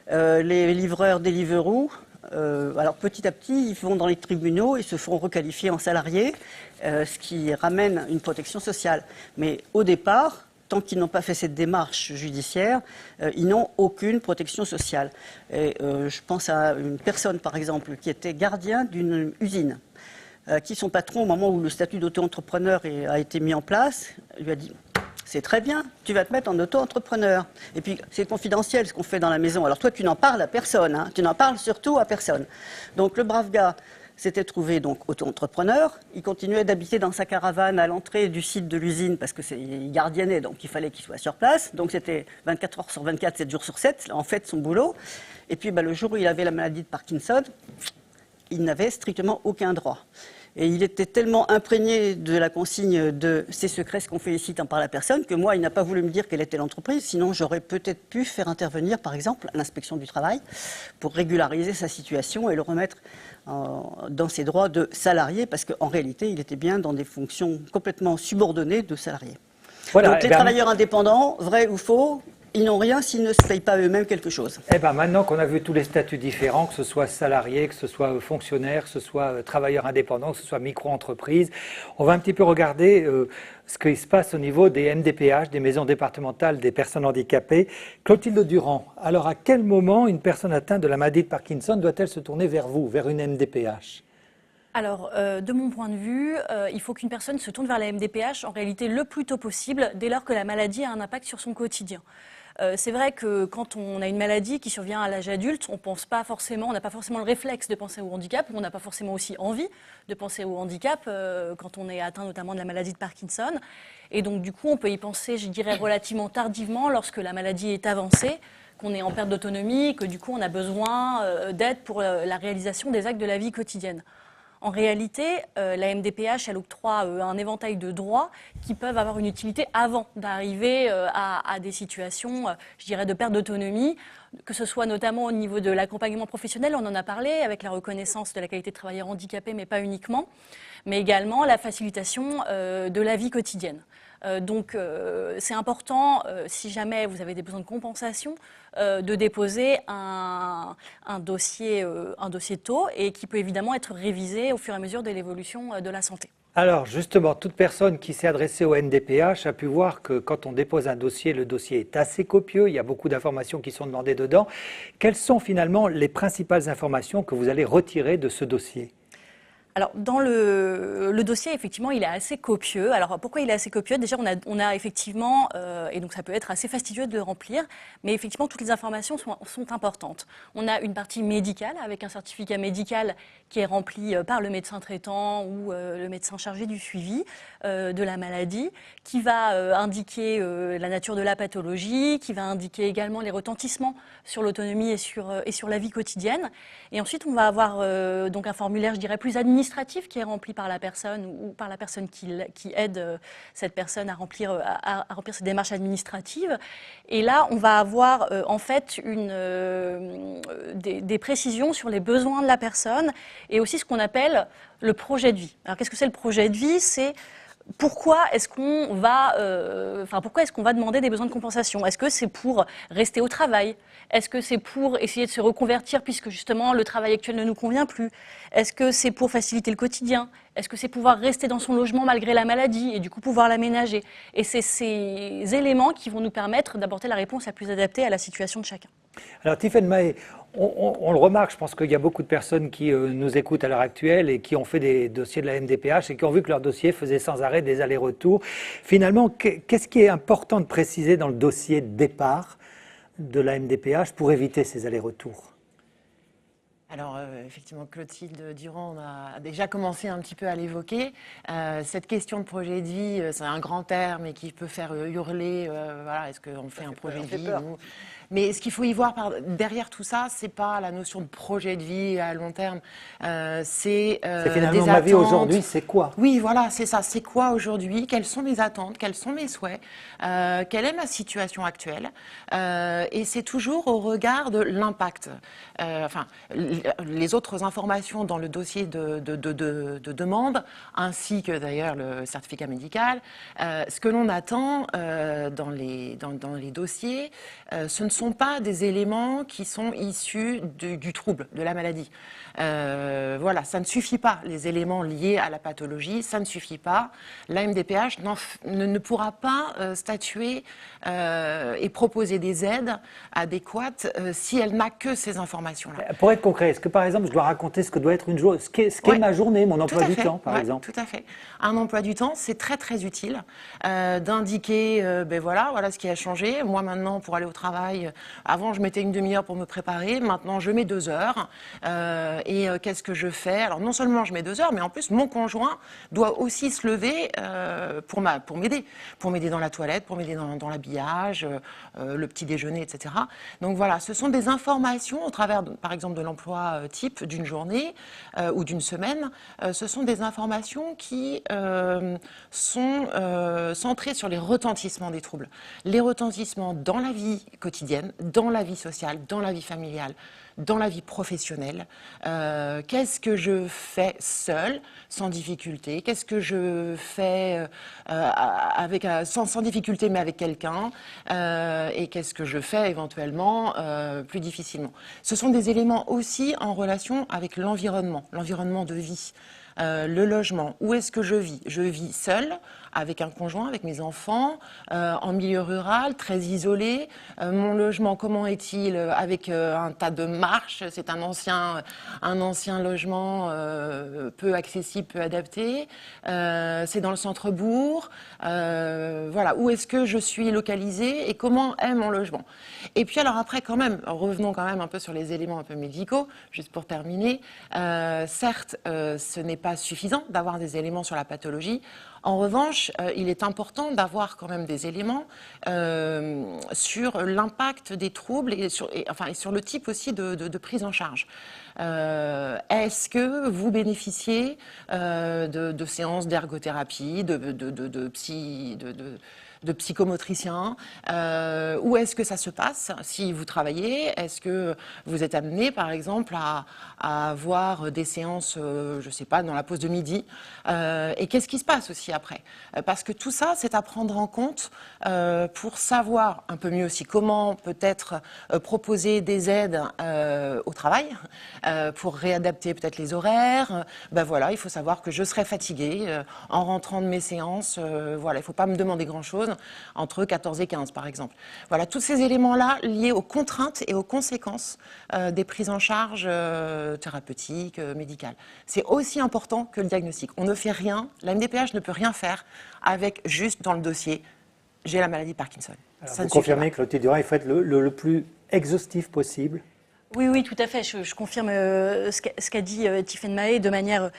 les livreurs Deliveroo, alors petit à petit, ils vont dans les tribunaux et se font requalifier en salariés, ce qui ramène une protection sociale. Mais au départ, tant qu'ils n'ont pas fait cette démarche judiciaire, ils n'ont aucune protection sociale. Et, je pense à une personne, par exemple, qui était gardien d'une usine, qui son patron, au moment où le statut d'auto-entrepreneur a été mis en place, lui a dit « c'est très bien, tu vas te mettre en auto-entrepreneur. Et puis, c'est confidentiel ce qu'on fait dans la maison. Alors toi, tu n'en parles à personne, hein. Tu n'en parles surtout à personne. » Donc le brave gars s'était trouvé donc auto-entrepreneur. Il continuait d'habiter dans sa caravane à l'entrée du site de l'usine parce qu'il gardiennait, donc il fallait qu'il soit sur place. Donc c'était 24 heures sur 24, 7 jours sur 7, en fait, son boulot. Et puis le jour où il avait la maladie de Parkinson, il n'avait strictement aucun droit. Et il était tellement imprégné de la consigne de « c'est secret ce qu'on fait ici, t'en parles à personne » que moi, il n'a pas voulu me dire quelle était l'entreprise. Sinon, j'aurais peut-être pu faire intervenir, par exemple, l'inspection du travail pour régulariser sa situation et le remettre dans ses droits de salarié, parce qu'en réalité, il était bien dans des fonctions complètement subordonnées de salarié. Voilà, donc les travailleurs indépendants, vrai ou faux, ils n'ont rien s'ils ne se payent pas eux-mêmes quelque chose. Eh bien, maintenant qu'on a vu tous les statuts différents, que ce soit salarié, que ce soit fonctionnaire, que ce soit travailleur indépendant, que ce soit micro-entreprise, on va un petit peu regarder ce qui se passe au niveau des MDPH, des maisons départementales des personnes handicapées. Clotilde Durand, alors à quel moment une personne atteinte de la maladie de Parkinson doit-elle se tourner vers vous, vers une MDPH ? Alors, de mon point de vue, il faut qu'une personne se tourne vers la MDPH en réalité le plus tôt possible, dès lors que la maladie a un impact sur son quotidien. C'est vrai que quand on a une maladie qui survient à l'âge adulte, on n'a pas forcément le réflexe de penser au handicap, on n'a pas forcément aussi envie de penser au handicap quand on est atteint notamment de la maladie de Parkinson. Et donc du coup, on peut y penser, je dirais, relativement tardivement lorsque la maladie est avancée, qu'on est en perte d'autonomie, que du coup on a besoin d'aide pour la réalisation des actes de la vie quotidienne. En réalité, la MDPH, elle octroie un éventail de droits qui peuvent avoir une utilité avant d'arriver à des situations, je dirais, de perte d'autonomie, que ce soit notamment au niveau de l'accompagnement professionnel, on en a parlé, avec la reconnaissance de la qualité de travailleur handicapé, mais pas uniquement, mais également la facilitation de la vie quotidienne. Donc c'est important, si jamais vous avez des besoins de compensation, de déposer un dossier tôt et qui peut évidemment être révisé au fur et à mesure de l'évolution de la santé. Alors justement, toute personne qui s'est adressée au NDPH a pu voir que quand on dépose un dossier, le dossier est assez copieux, il y a beaucoup d'informations qui sont demandées dedans. Quelles sont finalement les principales informations que vous allez retirer de ce dossier ? Alors, dans le dossier, effectivement, il est assez copieux. Alors, pourquoi il est assez copieux? Déjà, on a effectivement, et donc ça peut être assez fastidieux de le remplir, mais effectivement, toutes les informations sont importantes. On a une partie médicale, avec un certificat médical qui est rempli par le médecin traitant ou le médecin chargé du suivi de la maladie, qui va indiquer la nature de la pathologie, qui va indiquer également les retentissements sur l'autonomie et sur la vie quotidienne. Et ensuite, on va avoir donc un formulaire, je dirais, plus administratif, administrative qui est remplie par la personne ou par la personne qui aide cette personne à remplir ces démarches administratives. Et là, on va avoir en fait des précisions sur les besoins de la personne et aussi ce qu'on appelle le projet de vie. Alors qu'est-ce que c'est le projet de vie? C'est pourquoi est-ce qu'on va demander des besoins de compensation? Est-ce que c'est pour rester au travail? Est-ce que c'est pour essayer de se reconvertir puisque justement le travail actuel ne nous convient plus? Est-ce que c'est pour faciliter le quotidien? Est-ce que c'est pouvoir rester dans son logement malgré la maladie et du coup pouvoir l'aménager? Et c'est ces éléments qui vont nous permettre d'apporter la réponse la plus adaptée à la situation de chacun. Alors Tiffaine Mahé, on le remarque, je pense qu'il y a beaucoup de personnes qui nous écoutent à l'heure actuelle et qui ont fait des dossiers de la MDPH et qui ont vu que leur dossier faisait sans arrêt des allers-retours. Finalement, qu'est-ce qui est important de préciser dans le dossier de départ de la MDPH pour éviter ces allers-retours? Alors, effectivement, Clotilde Durand a déjà commencé un petit peu à l'évoquer. Cette question de projet de vie, c'est un grand terme et qui peut faire hurler. Voilà, est-ce qu'on fait un projet de vie nous... Mais ce qu'il faut y voir derrière tout ça, c'est pas la notion de projet de vie à long terme. C'est finalement ma vie aujourd'hui, c'est quoi? Oui, voilà, c'est ça. C'est quoi aujourd'hui? Quelles sont mes attentes? Quels sont mes souhaits? Quelle est ma situation actuelle? Et c'est toujours au regard de l'impact. Enfin, les autres informations dans le dossier de demande, ainsi que d'ailleurs le certificat médical, ce que l'on attend dans les dossiers, ce ne sont pas des éléments qui sont issus du trouble, de la maladie. Voilà, ça ne suffit pas, les éléments liés à la pathologie, ça ne suffit pas. La MDPH ne pourra pas statuer et proposer des aides adéquates si elle n'a que ces informations-là. Pour être concret, est-ce que par exemple je dois raconter ce que doit être une journée, ce qu'est ma journée, mon emploi du temps par exemple? Tout à fait. Un emploi du temps, c'est très très utile d'indiquer, ben voilà ce qui a changé. Moi maintenant, pour aller au travail, avant je mettais une demi-heure pour me préparer, maintenant je mets 2 heures. Et qu'est-ce que je fais? Alors non seulement je mets 2 heures, mais en plus mon conjoint doit aussi se lever pour m'aider dans la toilette, pour m'aider dans l'habillage, le petit déjeuner, etc. Donc voilà, ce sont des informations au travers, par exemple, de l'emploi type d'une journée ou d'une semaine. Ce sont des informations qui sont centrées sur les retentissements des troubles. Les retentissements dans la vie quotidienne, dans la vie sociale, dans la vie familiale, dans la vie professionnelle. Qu'est-ce que je fais seul, sans difficulté? Qu'est-ce que je fais sans difficulté, mais avec quelqu'un? Et qu'est-ce que je fais éventuellement plus difficilement? Ce sont des éléments aussi en relation avec l'environnement de vie. Le logement, où est-ce que je vis? Je vis seule, avec un conjoint, avec mes enfants, en milieu rural, très isolé. Mon logement, comment est-il? Avec un tas de marches, c'est un ancien logement peu accessible, peu adapté. C'est dans le centre-bourg. Voilà, où est-ce que je suis localisée et comment est mon logement? Et puis alors après, quand même, revenons quand même un peu sur les éléments un peu médicaux, juste pour terminer. Certes, ce n'est pas suffisant d'avoir des éléments sur la pathologie. En revanche, il est important d'avoir quand même des éléments sur l'impact des troubles et sur le type aussi de prise en charge. Est-ce que vous bénéficiez de séances d'ergothérapie, de psychomotriciens? Où est-ce que ça se passe si vous travaillez? Est-ce que vous êtes amené, par exemple, à avoir des séances, je ne sais pas, dans la pause de midi? Et qu'est-ce qui se passe aussi après? Parce que tout ça, c'est à prendre en compte pour savoir un peu mieux aussi comment peut-être proposer des aides au travail, pour réadapter peut-être les horaires. Ben voilà, il faut savoir que je serai fatiguée en rentrant de mes séances. Voilà, il ne faut pas me demander grand-chose entre 14 et 15 par exemple. Voilà, tous ces éléments-là liés aux contraintes et aux conséquences des prises en charge thérapeutiques, médicales. C'est aussi important que le diagnostic. On ne fait rien, la MDPH ne peut rien faire avec juste dans le dossier « j'ai la maladie de Parkinson ». Alors, vous confirmez, Clotilde Durand, il faut être le plus exhaustif possible? Oui, tout à fait. Je confirme ce qu'a dit Tiffaine Mahé de manière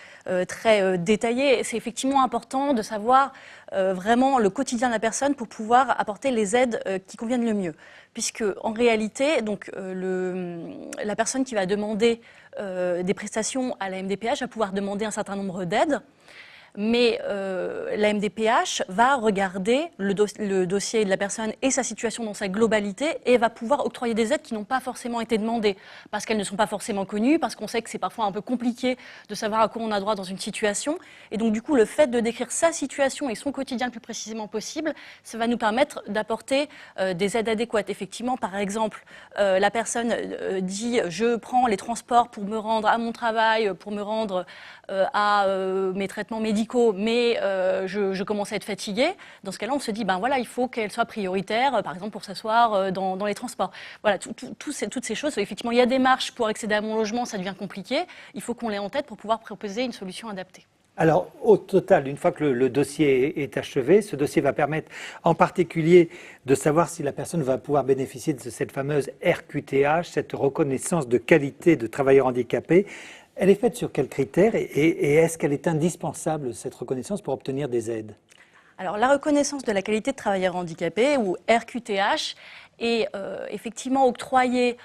très détaillée. C'est effectivement important de savoir vraiment le quotidien de la personne pour pouvoir apporter les aides qui conviennent le mieux. Puisque en réalité, donc, la personne qui va demander des prestations à la MDPH va pouvoir demander un certain nombre d'aides. Mais la MDPH va regarder le dossier de la personne et sa situation dans sa globalité et va pouvoir octroyer des aides qui n'ont pas forcément été demandées parce qu'elles ne sont pas forcément connues, parce qu'on sait que c'est parfois un peu compliqué de savoir à quoi on a droit dans une situation. Et donc du coup, le fait de décrire sa situation et son quotidien le plus précisément possible, ça va nous permettre d'apporter des aides adéquates. Effectivement, par exemple, la personne dit « je prends les transports pour me rendre à mon travail, pour me rendre à mes traitements médicaux, mais je commence à être fatiguée », dans ce cas-là, on se dit, ben voilà, il faut qu'elle soit prioritaire, par exemple pour s'asseoir dans les transports. Voilà, toutes ces choses. Effectivement, il y a des marches pour accéder à mon logement, ça devient compliqué. Il faut qu'on l'ait en tête pour pouvoir proposer une solution adaptée. Alors, au total, une fois que le dossier est achevé, ce dossier va permettre en particulier de savoir si la personne va pouvoir bénéficier de cette fameuse RQTH, cette reconnaissance de qualité de travailleur handicapé. Elle est faite sur quels critères et est-ce qu'elle est indispensable, cette reconnaissance, pour obtenir des aides? Alors, la reconnaissance de la qualité de travailleur handicapé, ou RQTH, est effectivement octroyée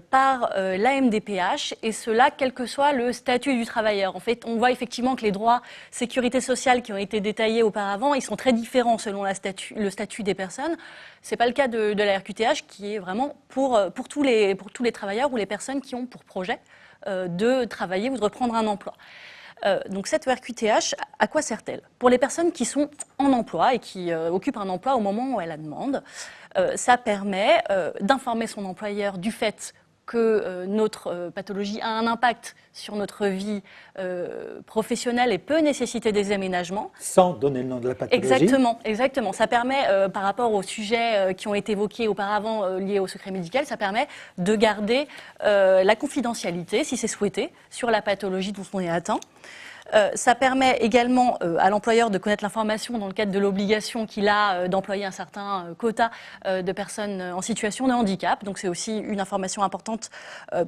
par la MDPH, et cela quel que soit le statut du travailleur. En fait, on voit effectivement que les droits sécurité sociale qui ont été détaillés auparavant, ils sont très différents selon le statut des personnes. C'est pas le cas de la RQTH, qui est vraiment pour tous les travailleurs ou les personnes qui ont pour projet de travailler ou de reprendre un emploi. Donc cette RQTH, à quoi sert-elle? Pour les personnes qui sont en emploi et qui occupent un emploi au moment où elles la demandent, ça permet d'informer son employeur du fait que notre pathologie a un impact sur notre vie professionnelle et peut nécessiter des aménagements. Sans donner le nom de la pathologie. Exactement. Ça permet, par rapport aux sujets qui ont été évoqués auparavant liés au secret médical, ça permet de garder la confidentialité, si c'est souhaité, sur la pathologie dont on est atteint. Ça permet également à l'employeur de connaître l'information dans le cadre de l'obligation qu'il a d'employer un certain quota de personnes en situation de handicap. Donc c'est aussi une information importante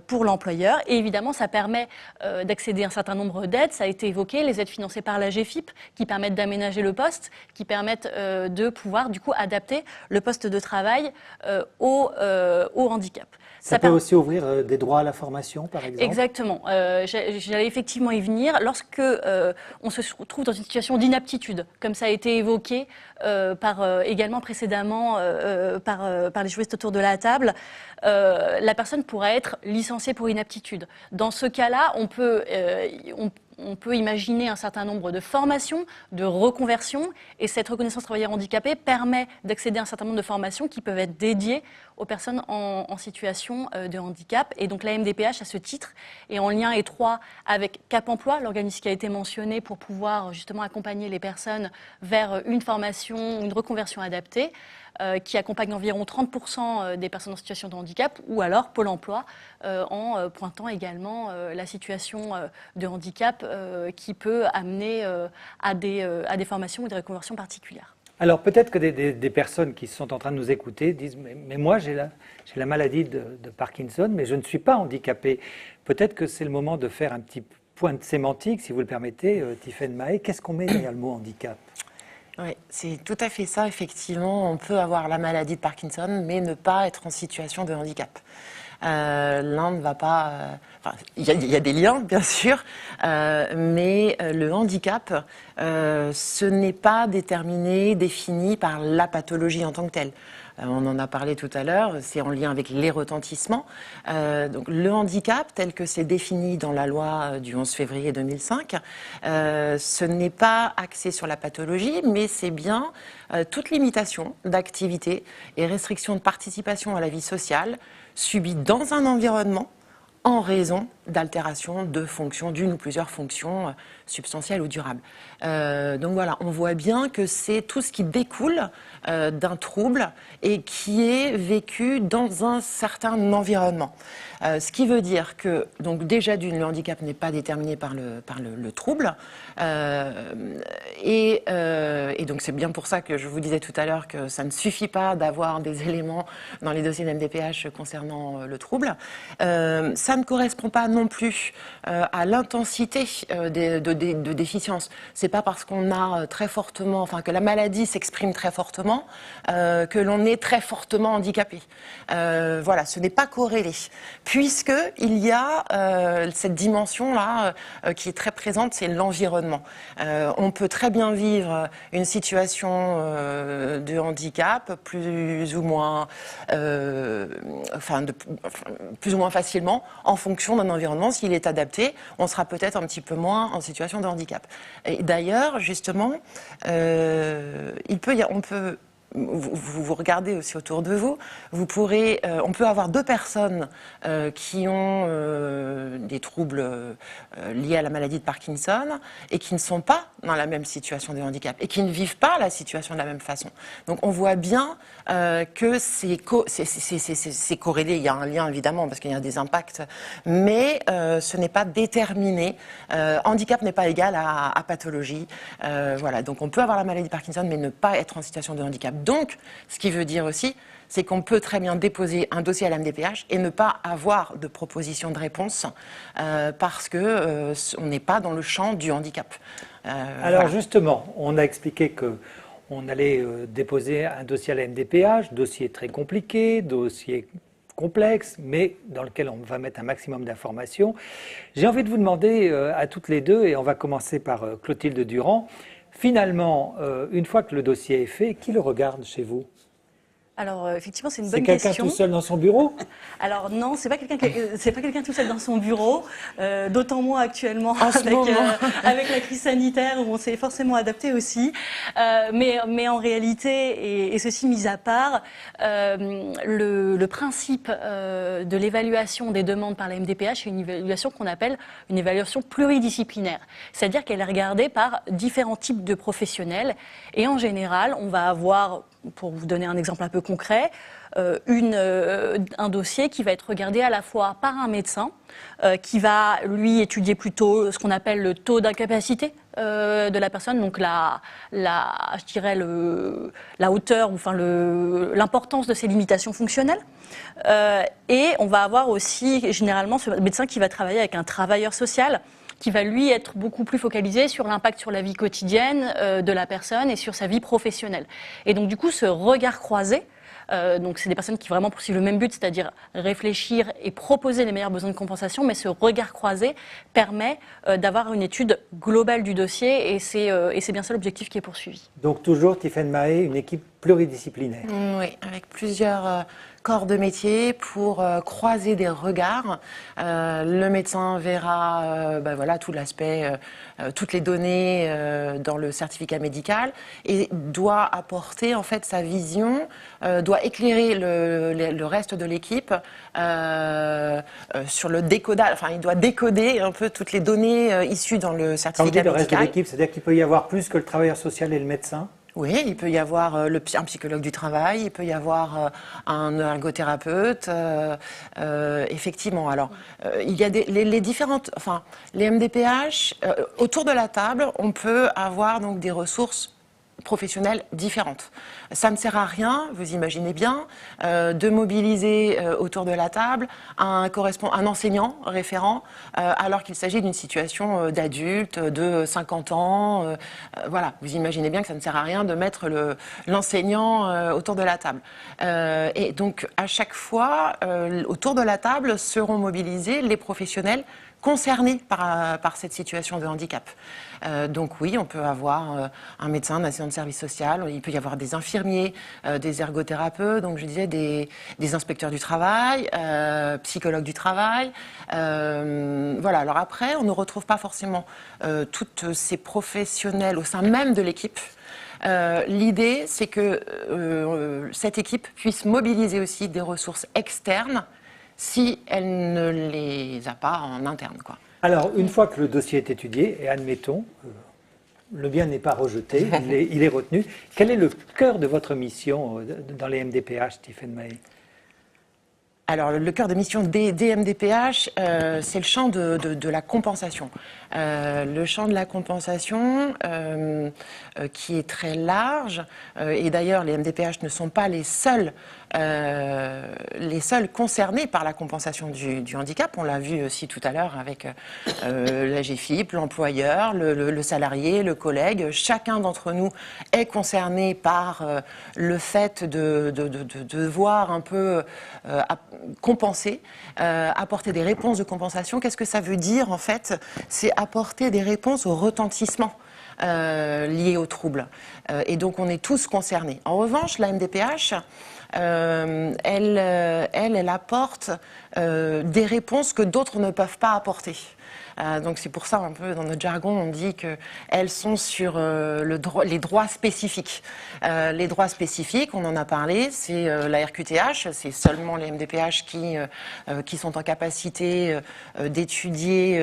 pour l'employeur. Et évidemment, ça permet d'accéder à un certain nombre d'aides. Ça a été évoqué, les aides financées par la GFIP qui permettent d'aménager le poste, qui permettent de pouvoir du coup adapter le poste de travail au handicap. Ça peut aussi ouvrir des droits à la formation, par exemple. Exactement. J'allais effectivement y venir. Lorsque on se trouve dans une situation d'inaptitude, comme ça a été évoqué également précédemment par les juristes autour de la table, la personne pourrait être licenciée pour inaptitude. Dans ce cas-là, on peut imaginer un certain nombre de formations, de reconversions, et cette reconnaissance travailleur handicapé permet d'accéder à un certain nombre de formations qui peuvent être dédiées aux personnes en situation de handicap. Et donc la MDPH, à ce titre, est en lien étroit avec Cap Emploi, l'organisme qui a été mentionné pour pouvoir justement accompagner les personnes vers une formation, une reconversion adaptée, qui accompagne environ 30% des personnes en situation de handicap, ou alors Pôle emploi, en pointant également la situation de handicap qui peut amener à des formations ou des reconversions particulières. Alors peut-être que des personnes qui sont en train de nous écouter disent mais moi j'ai la maladie de Parkinson, mais je ne suis pas handicapé. Peut-être que c'est le moment de faire un petit point de sémantique, si vous le permettez, Tiffaine Mahé. Qu'est-ce qu'on met derrière le mot handicap? Oui, c'est tout à fait ça. Effectivement, on peut avoir la maladie de Parkinson, mais ne pas être en situation de handicap. L'un ne va pas... il y a des liens, bien sûr, mais le handicap, ce n'est pas déterminé, défini par la pathologie en tant que telle. On en a parlé tout à l'heure, c'est en lien avec les retentissements. Donc, le handicap, tel que c'est défini dans la loi du 11 février 2005, ce n'est pas axé sur la pathologie, mais c'est bien toute limitation d'activité et restriction de participation à la vie sociale subie dans un environnement en raison d'altération de fonctions, d'une ou plusieurs fonctions substantielle ou durable. Donc voilà, on voit bien que c'est tout ce qui découle d'un trouble et qui est vécu dans un certain environnement. Ce qui veut dire que, donc déjà le handicap n'est pas déterminé par le trouble. Et donc c'est bien pour ça que je vous disais tout à l'heure que ça ne suffit pas d'avoir des éléments dans les dossiers de MDPH concernant le trouble. Ça ne correspond pas non plus à l'intensité de déficience. C'est pas parce qu'on a très fortement, enfin que la maladie s'exprime très fortement, que l'on est très fortement handicapé. Voilà, ce n'est pas corrélé, puisque il y a cette dimension-là qui est très présente, c'est l'environnement. On peut très bien vivre une situation de handicap plus ou moins, plus ou moins facilement en fonction d'un environnement. S'il est adapté, on sera peut-être un petit peu moins en situation de handicap. Et d'ailleurs, justement, on peut vous regardez aussi autour de vous, on peut avoir deux personnes qui ont des troubles liés à la maladie de Parkinson et qui ne sont pas dans la même situation de handicap et qui ne vivent pas la situation de la même façon. Donc on voit bien que c'est corrélé, il y a un lien évidemment parce qu'il y a des impacts, mais ce n'est pas déterminé. Handicap n'est pas égal à pathologie. Voilà, donc on peut avoir la maladie de Parkinson mais ne pas être en situation de handicap. Donc, ce qui veut dire aussi, c'est qu'on peut très bien déposer un dossier à la MDPH et ne pas avoir de proposition de réponse parce que on n'est pas dans le champ du handicap. Alors voilà. Justement, on a expliqué qu'on allait déposer un dossier à la MDPH, dossier très compliqué, dossier complexe, mais dans lequel on va mettre un maximum d'informations. J'ai envie de vous demander à toutes les deux, et on va commencer par Clotilde Durand, finalement, une fois que le dossier est fait, qui le regarde chez vous ? Alors effectivement, c'est une bonne question. question. C'est quelqu'un tout seul dans son bureau ? Alors non, c'est pas quelqu'un tout seul dans son bureau. D'autant moins actuellement avec la crise sanitaire où on s'est forcément adapté aussi. Mais en réalité, et ceci mis à part, le principe de l'évaluation des demandes par la MDPH est une évaluation qu'on appelle une évaluation pluridisciplinaire. C'est-à-dire qu'elle est regardée par différents types de professionnels. Et en général, on va avoir, pour vous donner un exemple un peu concret, un dossier qui va être regardé à la fois par un médecin qui va, lui, étudier plutôt ce qu'on appelle le taux d'incapacité de la personne, donc je dirais la hauteur, enfin l'importance de ses limitations fonctionnelles. Et on va avoir aussi, généralement, ce médecin qui va travailler avec un travailleur social, qui va lui être beaucoup plus focalisé sur l'impact sur la vie quotidienne de la personne et sur sa vie professionnelle. Et donc du coup, ce regard croisé, donc c'est des personnes qui vraiment poursuivent le même but, c'est-à-dire réfléchir et proposer les meilleurs besoins de compensation, mais ce regard croisé permet d'avoir une étude globale du dossier et c'est bien ça l'objectif qui est poursuivi. Donc toujours, Tiffaine Mahé, une équipe pluridisciplinaire. Oui, avec plusieurs corps de métier pour croiser des regards. Le médecin verra tout l'aspect, toutes les données dans le certificat médical et doit apporter en fait sa vision, doit éclairer le reste de l'équipe sur le décodage. Enfin, il doit décoder un peu toutes les données issues dans le certificat médical. Quand vous dites le reste de l'équipe, c'est-à-dire qu'il peut y avoir plus que le travailleur social et le médecin ? Oui, il peut y avoir un psychologue du travail, il peut y avoir un ergothérapeute, effectivement. Alors, il y a les différentes, les MDPH, autour de la table, on peut avoir donc des ressources professionnelles différentes. Ça ne sert à rien, vous imaginez bien, de mobiliser autour de la table un enseignant référent alors qu'il s'agit d'une situation d'adulte de 50 ans. Voilà, vous imaginez bien que ça ne sert à rien de mettre l'enseignant autour de la table. Et donc, à chaque fois, autour de la table seront mobilisés les professionnels concernés par cette situation de handicap. Donc oui, on peut avoir un médecin, un assistant de service social, il peut y avoir des infirmiers, des ergothérapeutes, donc je disais des inspecteurs du travail, psychologues du travail. Voilà, alors après, on ne retrouve pas forcément toutes ces professionnels au sein même de l'équipe. L'idée, c'est que cette équipe puisse mobiliser aussi des ressources externes si elle ne les a pas en interne, quoi. Alors, une fois que le dossier est étudié, et admettons, le bien n'est pas rejeté, il est retenu, quel est le cœur de votre mission dans les MDPH, Stephen May? Alors, le cœur de mission des MDPH, c'est le champ de la compensation. Le champ de la compensation, qui est très large, et d'ailleurs, les MDPH ne sont pas les seuls concernés par la compensation du handicap. On l'a vu aussi tout à l'heure avec la GFIP, l'employeur, le salarié, le collègue. Chacun d'entre nous est concerné par le fait de devoir un peu compenser, apporter des réponses de compensation. Qu'est-ce que ça veut dire en fait? C'est apporter des réponses au retentissement liés aux troubles. Et donc on est tous concernés. En revanche, la MDPH, elle apporte des réponses que d'autres ne peuvent pas apporter. Donc c'est pour ça un peu dans notre jargon on dit qu'elles sont sur les droits spécifiques. Les droits spécifiques, on en a parlé, c'est la RQTH, c'est seulement les MDPH qui sont en capacité d'étudier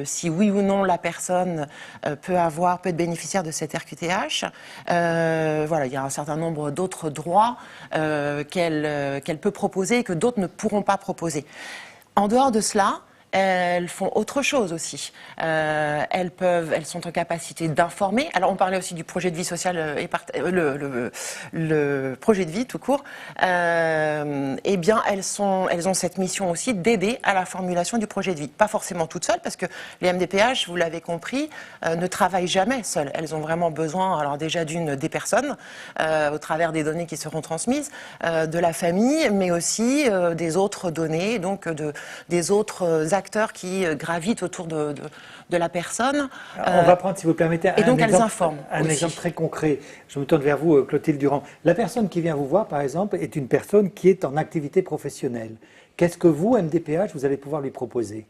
si oui ou non la personne peut être bénéficiaire de cette RQTH. Voilà, il y a un certain nombre d'autres droits qu'elle peut proposer et que d'autres ne pourront pas proposer. En dehors de cela, elles font autre chose aussi. Elles sont en capacité d'informer. Alors, on parlait aussi du projet de vie sociale le projet de vie tout court. Eh bien, elles ont cette mission aussi d'aider à la formulation du projet de vie. Pas forcément toutes seules, parce que les MDPH, vous l'avez compris, ne travaillent jamais seules. Elles ont vraiment besoin, alors déjà des personnes, au travers des données qui seront transmises, de la famille, mais aussi des autres données, donc des autres acteurs qui gravitent autour de la personne. On va prendre, si vous le permettez, un exemple très concret. Je me tourne vers vous, Clotilde Durand. La personne qui vient vous voir, par exemple, est une personne qui est en activité professionnelle. Qu'est-ce que vous, MDPH, vous allez pouvoir lui proposer ?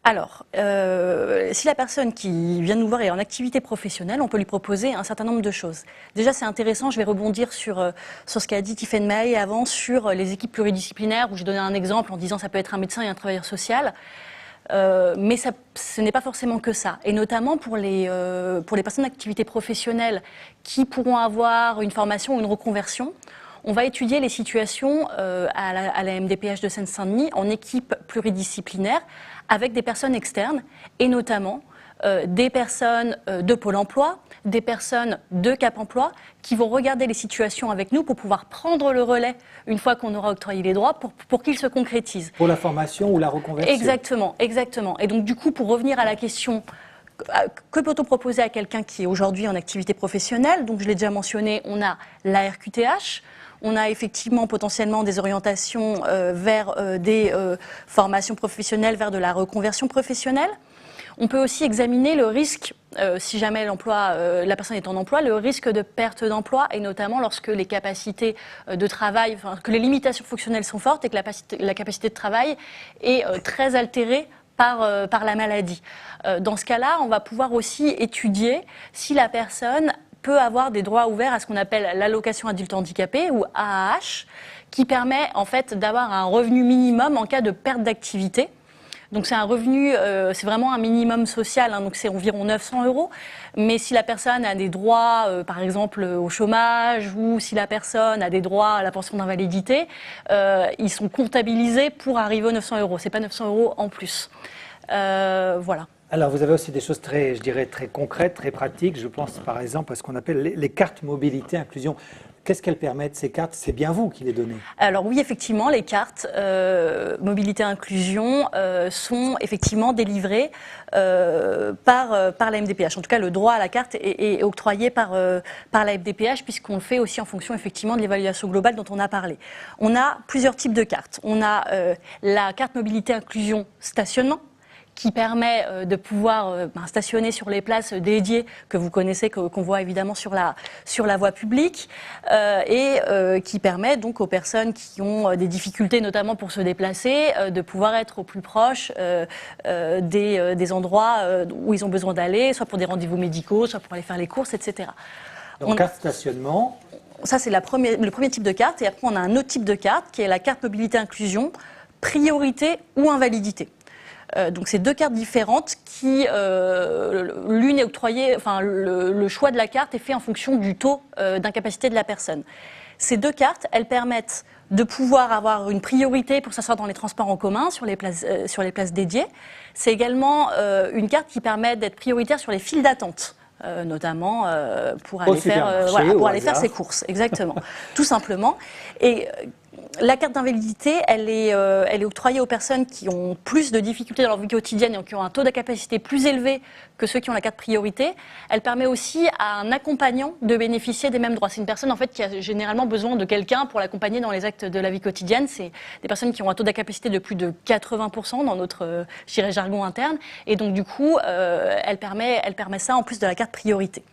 Alors, si la personne qui vient nous voir est en activité professionnelle, on peut lui proposer un certain nombre de choses. Déjà, c'est intéressant, je vais rebondir sur ce qu'a dit Stephen May avant, sur les équipes pluridisciplinaires, où j'ai donné un exemple en disant que ça peut être un médecin et un travailleur social. Mais ce n'est pas forcément que ça. Et notamment pour les personnes d'activité professionnelle qui pourront avoir une formation ou une reconversion, on va étudier les situations à la MDPH de Seine-Saint-Denis en équipe pluridisciplinaire avec des personnes externes et notamment des personnes de Pôle emploi, des personnes de Cap emploi qui vont regarder les situations avec nous pour pouvoir prendre le relais une fois qu'on aura octroyé les droits pour qu'ils se concrétisent. Pour la formation ou la reconversion. Exactement, exactement. Et donc du coup, pour revenir à la question, que peut-on proposer à quelqu'un qui est aujourd'hui en activité professionnelle? Donc je l'ai déjà mentionné, on a la RQTH. On a effectivement potentiellement des orientations vers des formations professionnelles, vers de la reconversion professionnelle. On peut aussi examiner le risque, si jamais la personne est en emploi, le risque de perte d'emploi, et notamment lorsque les capacités de travail, que les limitations fonctionnelles sont fortes et que la capacité de travail est très altérée par la maladie. Dans ce cas-là, on va pouvoir aussi étudier si la personne peut avoir des droits ouverts à ce qu'on appelle l'allocation adulte handicapé ou AAH, qui permet en fait d'avoir un revenu minimum en cas de perte d'activité. Donc c'est un revenu, c'est vraiment un minimum social, hein, donc c'est environ 900 €. Mais si la personne a des droits, par exemple au chômage, ou si la personne a des droits à la pension d'invalidité, ils sont comptabilisés pour arriver aux 900 €. C'est pas 900 € en plus. Voilà. Alors, vous avez aussi des choses très, je dirais, très concrètes, très pratiques. Je pense par exemple à ce qu'on appelle les cartes mobilité inclusion. Qu'est-ce qu'elles permettent, ces cartes? C'est bien vous qui les donnez. Alors oui, effectivement, les cartes mobilité inclusion sont effectivement délivrées par la MDPH. En tout cas, le droit à la carte est octroyé par la MDPH, puisqu'on le fait aussi en fonction effectivement de l'évaluation globale dont on a parlé. On a plusieurs types de cartes. On a la carte mobilité inclusion stationnement, qui permet de pouvoir stationner sur les places dédiées que vous connaissez, qu'on voit évidemment sur la voie publique, et qui permet donc aux personnes qui ont des difficultés, notamment pour se déplacer, de pouvoir être au plus proche des endroits où ils ont besoin d'aller, soit pour des rendez-vous médicaux, soit pour aller faire les courses, etc. Donc, carte stationnement. Ça, c'est le premier type de carte. Et après, on a un autre type de carte qui est la carte mobilité inclusion, priorité ou invalidité. Donc c'est 2 cartes différentes qui, l'une est octroyée, enfin le choix de la carte est fait en fonction du taux d'incapacité de la personne. Ces 2 cartes, elles permettent de pouvoir avoir une priorité pour s'asseoir dans les transports en commun, sur les places dédiées. C'est également une carte qui permet d'être prioritaire sur les files d'attente. Notamment pour aller faire ses courses, exactement, tout simplement. Et la carte d'invalidité, elle est octroyée aux personnes qui ont plus de difficultés dans leur vie quotidienne et qui ont un taux d'incapacité plus élevé que ceux qui ont la carte priorité. Elle permet aussi à un accompagnant de bénéficier des mêmes droits. C'est une personne en fait qui a généralement besoin de quelqu'un pour l'accompagner dans les actes de la vie quotidienne. C'est des personnes qui ont un taux d'incapacité de plus de 80% dans notre jargon interne. Et donc du coup, elle permet ça en plus de la carte priorité.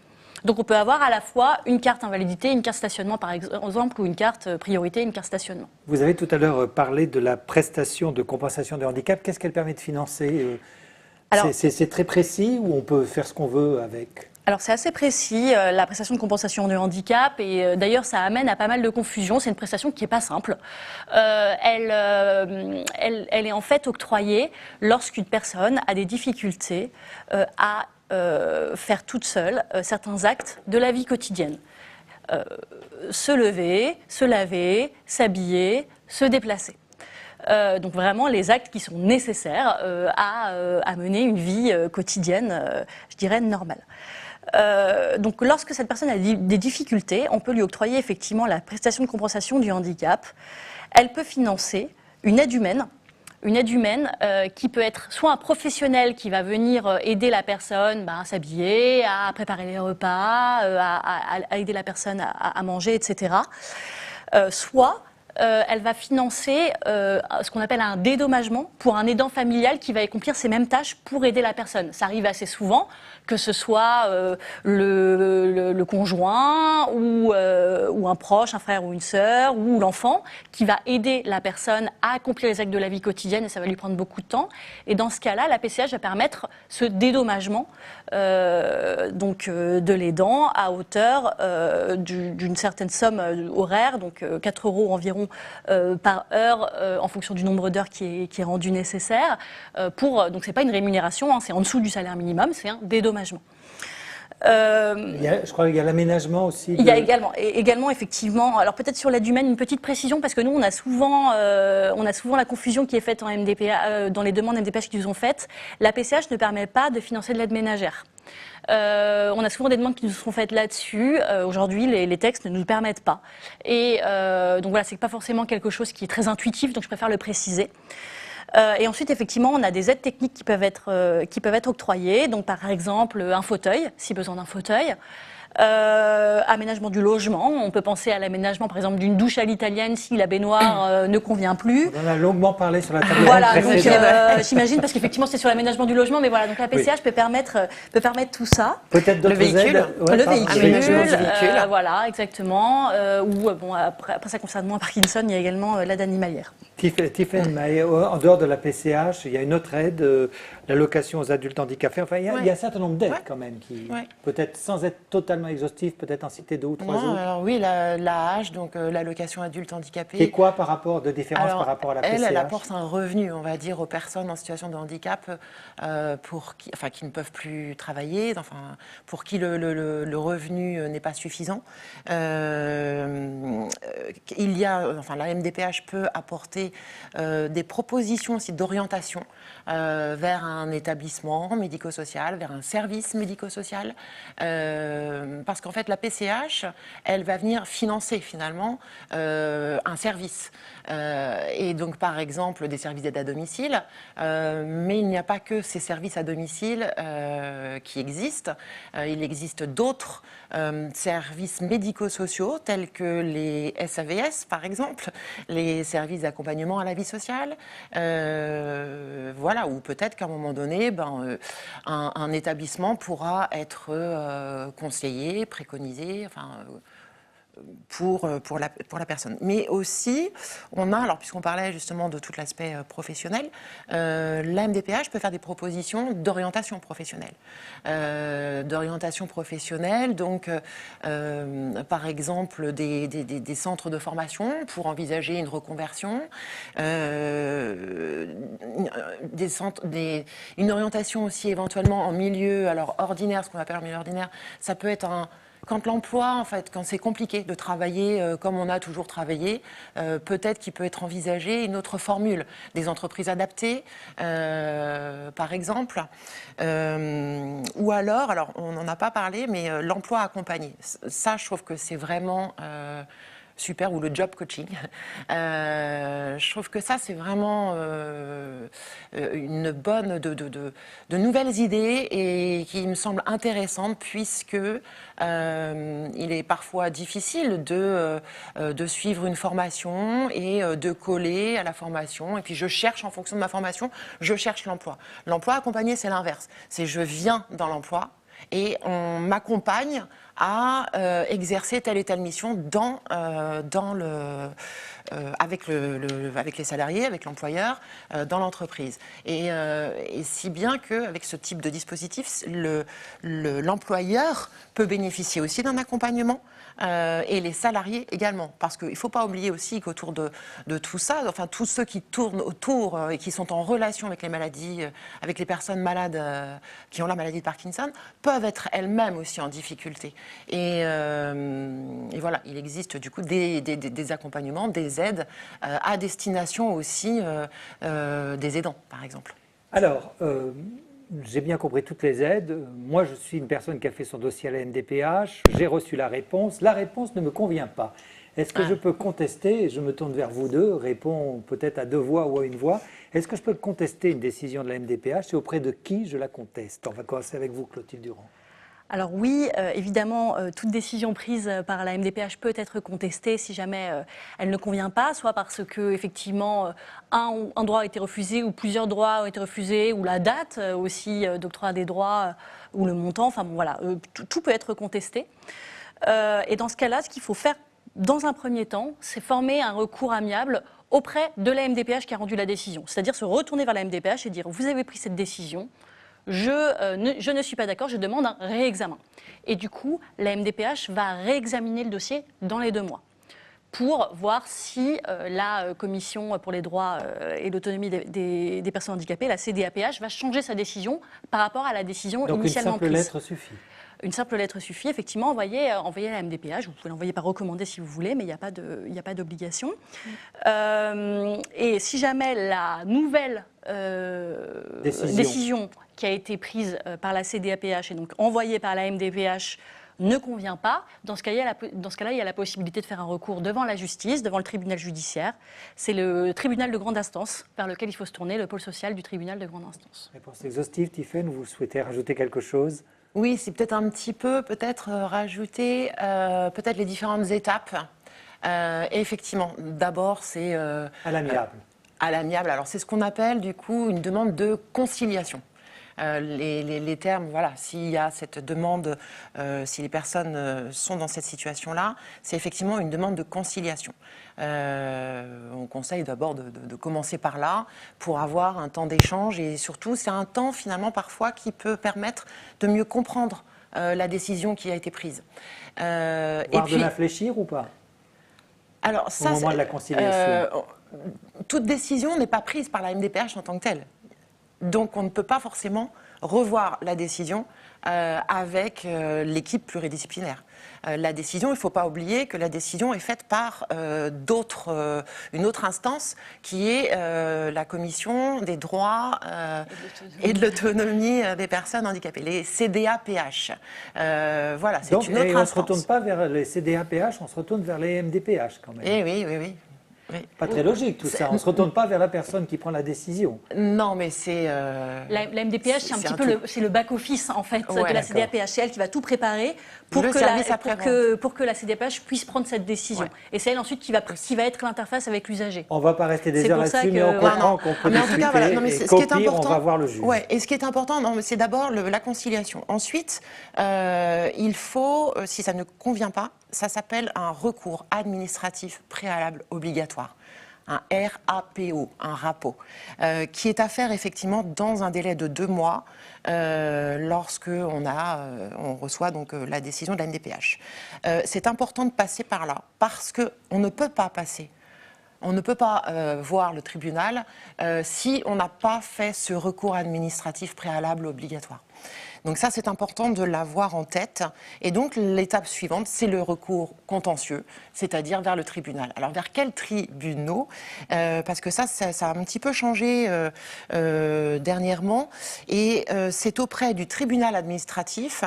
Donc on peut avoir à la fois une carte invalidité, une carte stationnement par exemple, ou une carte priorité, une carte stationnement. Vous avez tout à l'heure parlé de la prestation de compensation de handicap. Qu'est-ce qu'elle permet de financer? C'est très précis ou on peut faire ce qu'on veut avec? Alors c'est assez précis, la prestation de compensation de handicap, et d'ailleurs ça amène à pas mal de confusion. C'est une prestation qui n'est pas simple. Elle est en fait octroyée lorsqu'une personne a des difficultés à faire toute seule certains actes de la vie quotidienne. Se lever, se laver, s'habiller, se déplacer. Donc vraiment les actes qui sont nécessaires à mener une vie quotidienne, je dirais, normale. Donc lorsque cette personne a des difficultés, on peut lui octroyer effectivement la prestation de compensation du handicap. Elle peut financer une aide humaine qui peut être soit un professionnel qui va venir aider la personne à s'habiller, à préparer les repas, à aider la personne à manger, etc. Soit elle va financer ce qu'on appelle un dédommagement pour un aidant familial qui va accomplir ces mêmes tâches pour aider la personne. Ça arrive assez souvent, que ce soit le conjoint ou un proche, un frère ou une sœur, ou l'enfant qui va aider la personne à accomplir les actes de la vie quotidienne, et ça va lui prendre beaucoup de temps. Et dans ce cas-là, la PCH va permettre ce dédommagement de l'aidant à hauteur d'une certaine somme horaire, donc 4 € environ par heure en fonction du nombre d'heures qui est rendu nécessaire. Donc c'est pas une rémunération, c'est en dessous du salaire minimum, c'est un dédommagement. Je crois qu'il y a l'aménagement aussi. Il y a également effectivement, alors peut-être sur l'aide humaine, une petite précision, parce que nous on a souvent la confusion qui est faite en MDPH, dans les demandes MDPH qui nous ont faites. La PCH ne permet pas de financer de l'aide ménagère. On a souvent des demandes qui nous sont faites là-dessus. Aujourd'hui, les textes ne nous le permettent pas. Et donc voilà, c'est pas forcément quelque chose qui est très intuitif, donc je préfère le préciser. Et ensuite, effectivement, on a des aides techniques qui peuvent être octroyées. Donc, par exemple, un fauteuil, si besoin d'un fauteuil. Aménagement du logement. On peut penser à l'aménagement, par exemple, d'une douche à l'italienne si la baignoire ne convient plus. On en a longuement parlé sur la table. Voilà, donc j'imagine, parce qu'effectivement, c'est sur l'aménagement du logement, mais voilà, donc la PCH peut permettre tout ça. Peut-être d'autres véhicule. aides. Le véhicule, véhicule. voilà, exactement. Ou bon, après ça concerne moins Parkinson, il y a également l'aide animalière. Tiffaine, en dehors de la PCH, il y a une autre aide, l'allocation aux adultes handicapés. Enfin, il y a un certain nombre d'aides quand même qui, peut-être sans être totalement exhaustif, peut-être en citer 2 ou 3 autres. Alors oui, l'AH, donc l'allocation adulte handicapé. Et quoi par rapport de différence par rapport à la PCH? Elle apporte un revenu, on va dire, aux personnes en situation de handicap qui ne peuvent plus travailler, pour qui le revenu n'est pas suffisant. La MDPH peut apporter des propositions aussi d'orientation vers un établissement médico-social, vers un service médico-social, parce qu'en fait la PCH, elle va venir financer finalement un service. Et donc par exemple des services d'aide à domicile, mais il n'y a pas que ces services à domicile qui existent. Il existe d'autres services médico-sociaux tels que les SAVS par exemple, les services d'accompagnement à la vie sociale, voilà, ou peut-être qu'à un moment donné, un établissement pourra être conseillé, préconisé, pour la personne. Mais aussi, on a, alors puisqu'on parlait justement de tout l'aspect professionnel, la MDPH peut faire des propositions d'orientation professionnelle. Donc par exemple des centres de formation pour envisager une reconversion, une orientation aussi éventuellement en milieu alors ordinaire, ce qu'on appelle en milieu ordinaire, ça peut être quand l'emploi, en fait, quand c'est compliqué de travailler comme on a toujours travaillé, peut-être qu'il peut être envisagé une autre formule, des entreprises adaptées, par exemple, ou alors on n'en a pas parlé, mais l'emploi accompagné. Ça, je trouve que c'est vraiment super, ou le job coaching. Je trouve que ça, c'est vraiment une bonne de nouvelles idées et qui me semble intéressante puisque il est parfois difficile de suivre une formation et de coller à la formation. Et puis je cherche, en fonction de ma formation, je cherche l'emploi. L'emploi accompagné, c'est l'inverse. C'est je viens dans l'emploi et on m'accompagne à exercer telle et telle mission avec les salariés, avec l'employeur, dans l'entreprise. Et si bien qu'avec ce type de dispositif, l'employeur peut bénéficier aussi d'un accompagnement et les salariés également. Parce qu'il ne faut pas oublier aussi qu'autour de tout ça, enfin tous ceux qui tournent autour et qui sont en relation avec les maladies, avec les personnes malades qui ont la maladie de Parkinson, peuvent être elles-mêmes aussi en difficulté. Et voilà, il existe du coup des accompagnements, des aides à destination aussi des aidants, par exemple. Alors, j'ai bien compris toutes les aides. Moi, je suis une personne qui a fait son dossier à la MDPH. J'ai reçu la réponse. La réponse ne me convient pas. Est-ce que je peux contester, et je me tourne vers vous deux, réponds peut-être à 2 voix ou à 1 voix, est-ce que je peux contester une décision de la MDPH et auprès de qui je la conteste? On va commencer avec vous, Clotilde Durand. Alors oui, évidemment, toute décision prise par la MDPH peut être contestée si jamais elle ne convient pas, soit parce que effectivement un droit a été refusé ou plusieurs droits ont été refusés, ou la date aussi d'octroi des droits ou le montant. Enfin bon, voilà, tout peut être contesté. Et dans ce cas-là, ce qu'il faut faire dans un premier temps, c'est former un recours amiable auprès de la MDPH qui a rendu la décision. C'est-à-dire se retourner vers la MDPH et dire: vous avez pris cette décision. Je ne suis pas d'accord, je demande un réexamen. Et du coup, la MDPH va réexaminer le dossier dans les 2 mois pour voir si la Commission pour les droits et l'autonomie des personnes handicapées, la CDAPH, va changer sa décision par rapport à la décision initialement prise. Donc une simple lettre suffit. Une simple lettre suffit, effectivement, envoyée à la MDPH. Vous pouvez l'envoyer par recommandé si vous voulez, mais il n'y a pas d'obligation. Et si jamais la nouvelle décision qui a été prise par la CDAPH et donc envoyée par la MDPH ne convient pas, dans ce cas-là, il y a la possibilité de faire un recours devant la justice, devant le tribunal judiciaire. C'est le tribunal de grande instance vers lequel il faut se tourner, le pôle social du tribunal de grande instance. Réponse exhaustive, Tiffaine, vous souhaitez rajouter quelque chose? Oui, c'est peut-être un petit peu, rajouter peut-être les différentes étapes. Et effectivement, d'abord, c'est... à l'amiable. À l'amiable. Alors, c'est ce qu'on appelle, du coup, une demande de conciliation. Les termes, voilà, s'il y a cette demande, si les personnes sont dans cette situation-là, c'est effectivement une demande de conciliation. On conseille d'abord de commencer par là pour avoir un temps d'échange et surtout, c'est un temps finalement parfois qui peut permettre de mieux comprendre la décision qui a été prise. Voire de l'infléchir ou pas? Alors, ça, au moment de la conciliation. Toute décision n'est pas prise par la MDPH en tant que telle. Donc, on ne peut pas forcément revoir la décision avec l'équipe pluridisciplinaire. La décision, il ne faut pas oublier que la décision est faite par une autre instance qui est la Commission des droits et de l'autonomie des personnes handicapées, les CDAPH. Voilà, c'est une autre instance. On ne se retourne pas vers les CDAPH, on se retourne vers les MDPH quand même. Eh oui, oui, oui. Oui. Pas très logique tout ça, on ne se retourne pas vers la personne qui prend la décision. Non, mais c'est... La MDPH, c'est un petit peu le back-office en fait, de la CDAPH. C'est elle qui va tout préparer pour que la CDAPH puisse prendre cette décision. Ouais. Et c'est elle ensuite qui va être l'interface avec l'usager. On ne va pas rester des heures là-dessus, mais on comprend qu'on peut discuter. Voilà. Non, mais et ce qui est important, on va voir le juge. Ouais, et ce qui est important, c'est d'abord la conciliation. Ensuite, il faut, si ça ne convient pas, ça s'appelle un recours administratif préalable obligatoire. Un RAPO, un RAPO, qui est à faire effectivement dans un délai de 2 mois lorsque on reçoit donc la décision de la MDPH. C'est important de passer par là parce qu'on ne peut pas passer. On ne peut pas voir le tribunal si on n'a pas fait ce recours administratif préalable obligatoire. Donc ça, c'est important de l'avoir en tête. Et donc, l'étape suivante, c'est le recours contentieux, c'est-à-dire vers le tribunal. Alors, vers quels tribunaux parce que ça a un petit peu changé dernièrement. Et c'est auprès du tribunal administratif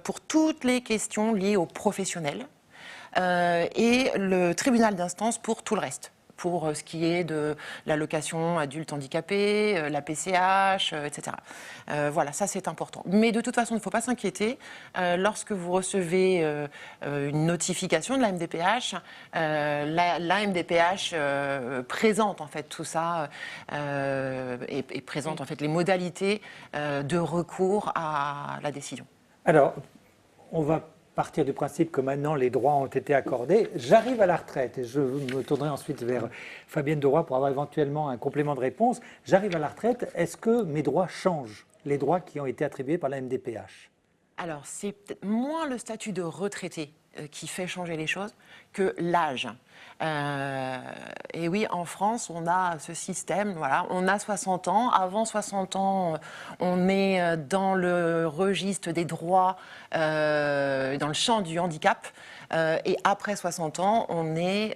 pour toutes les questions liées aux professionnels et le tribunal d'instance pour tout le reste. Pour ce qui est de l'allocation adulte handicapé, la PCH, etc. Voilà, ça c'est important. Mais de toute façon, il ne faut pas s'inquiéter. Lorsque vous recevez une notification de la MDPH, la MDPH présente en fait tout ça et présente en fait les modalités de recours à la décision. Alors, on va partir du principe que maintenant les droits ont été accordés. J'arrive à la retraite et je me tournerai ensuite vers Fabienne Deroy pour avoir éventuellement un complément de réponse. J'arrive à la retraite, est-ce que mes droits changent, les droits qui ont été attribués par la MDPH? Alors, c'est peut-être moins le statut de retraité qui fait changer les choses que l'âge. Et oui, en France, on a ce système, voilà, on a 60 ans. Avant 60 ans, on est dans le registre des droits, dans le champ du handicap. Et après 60 ans, on est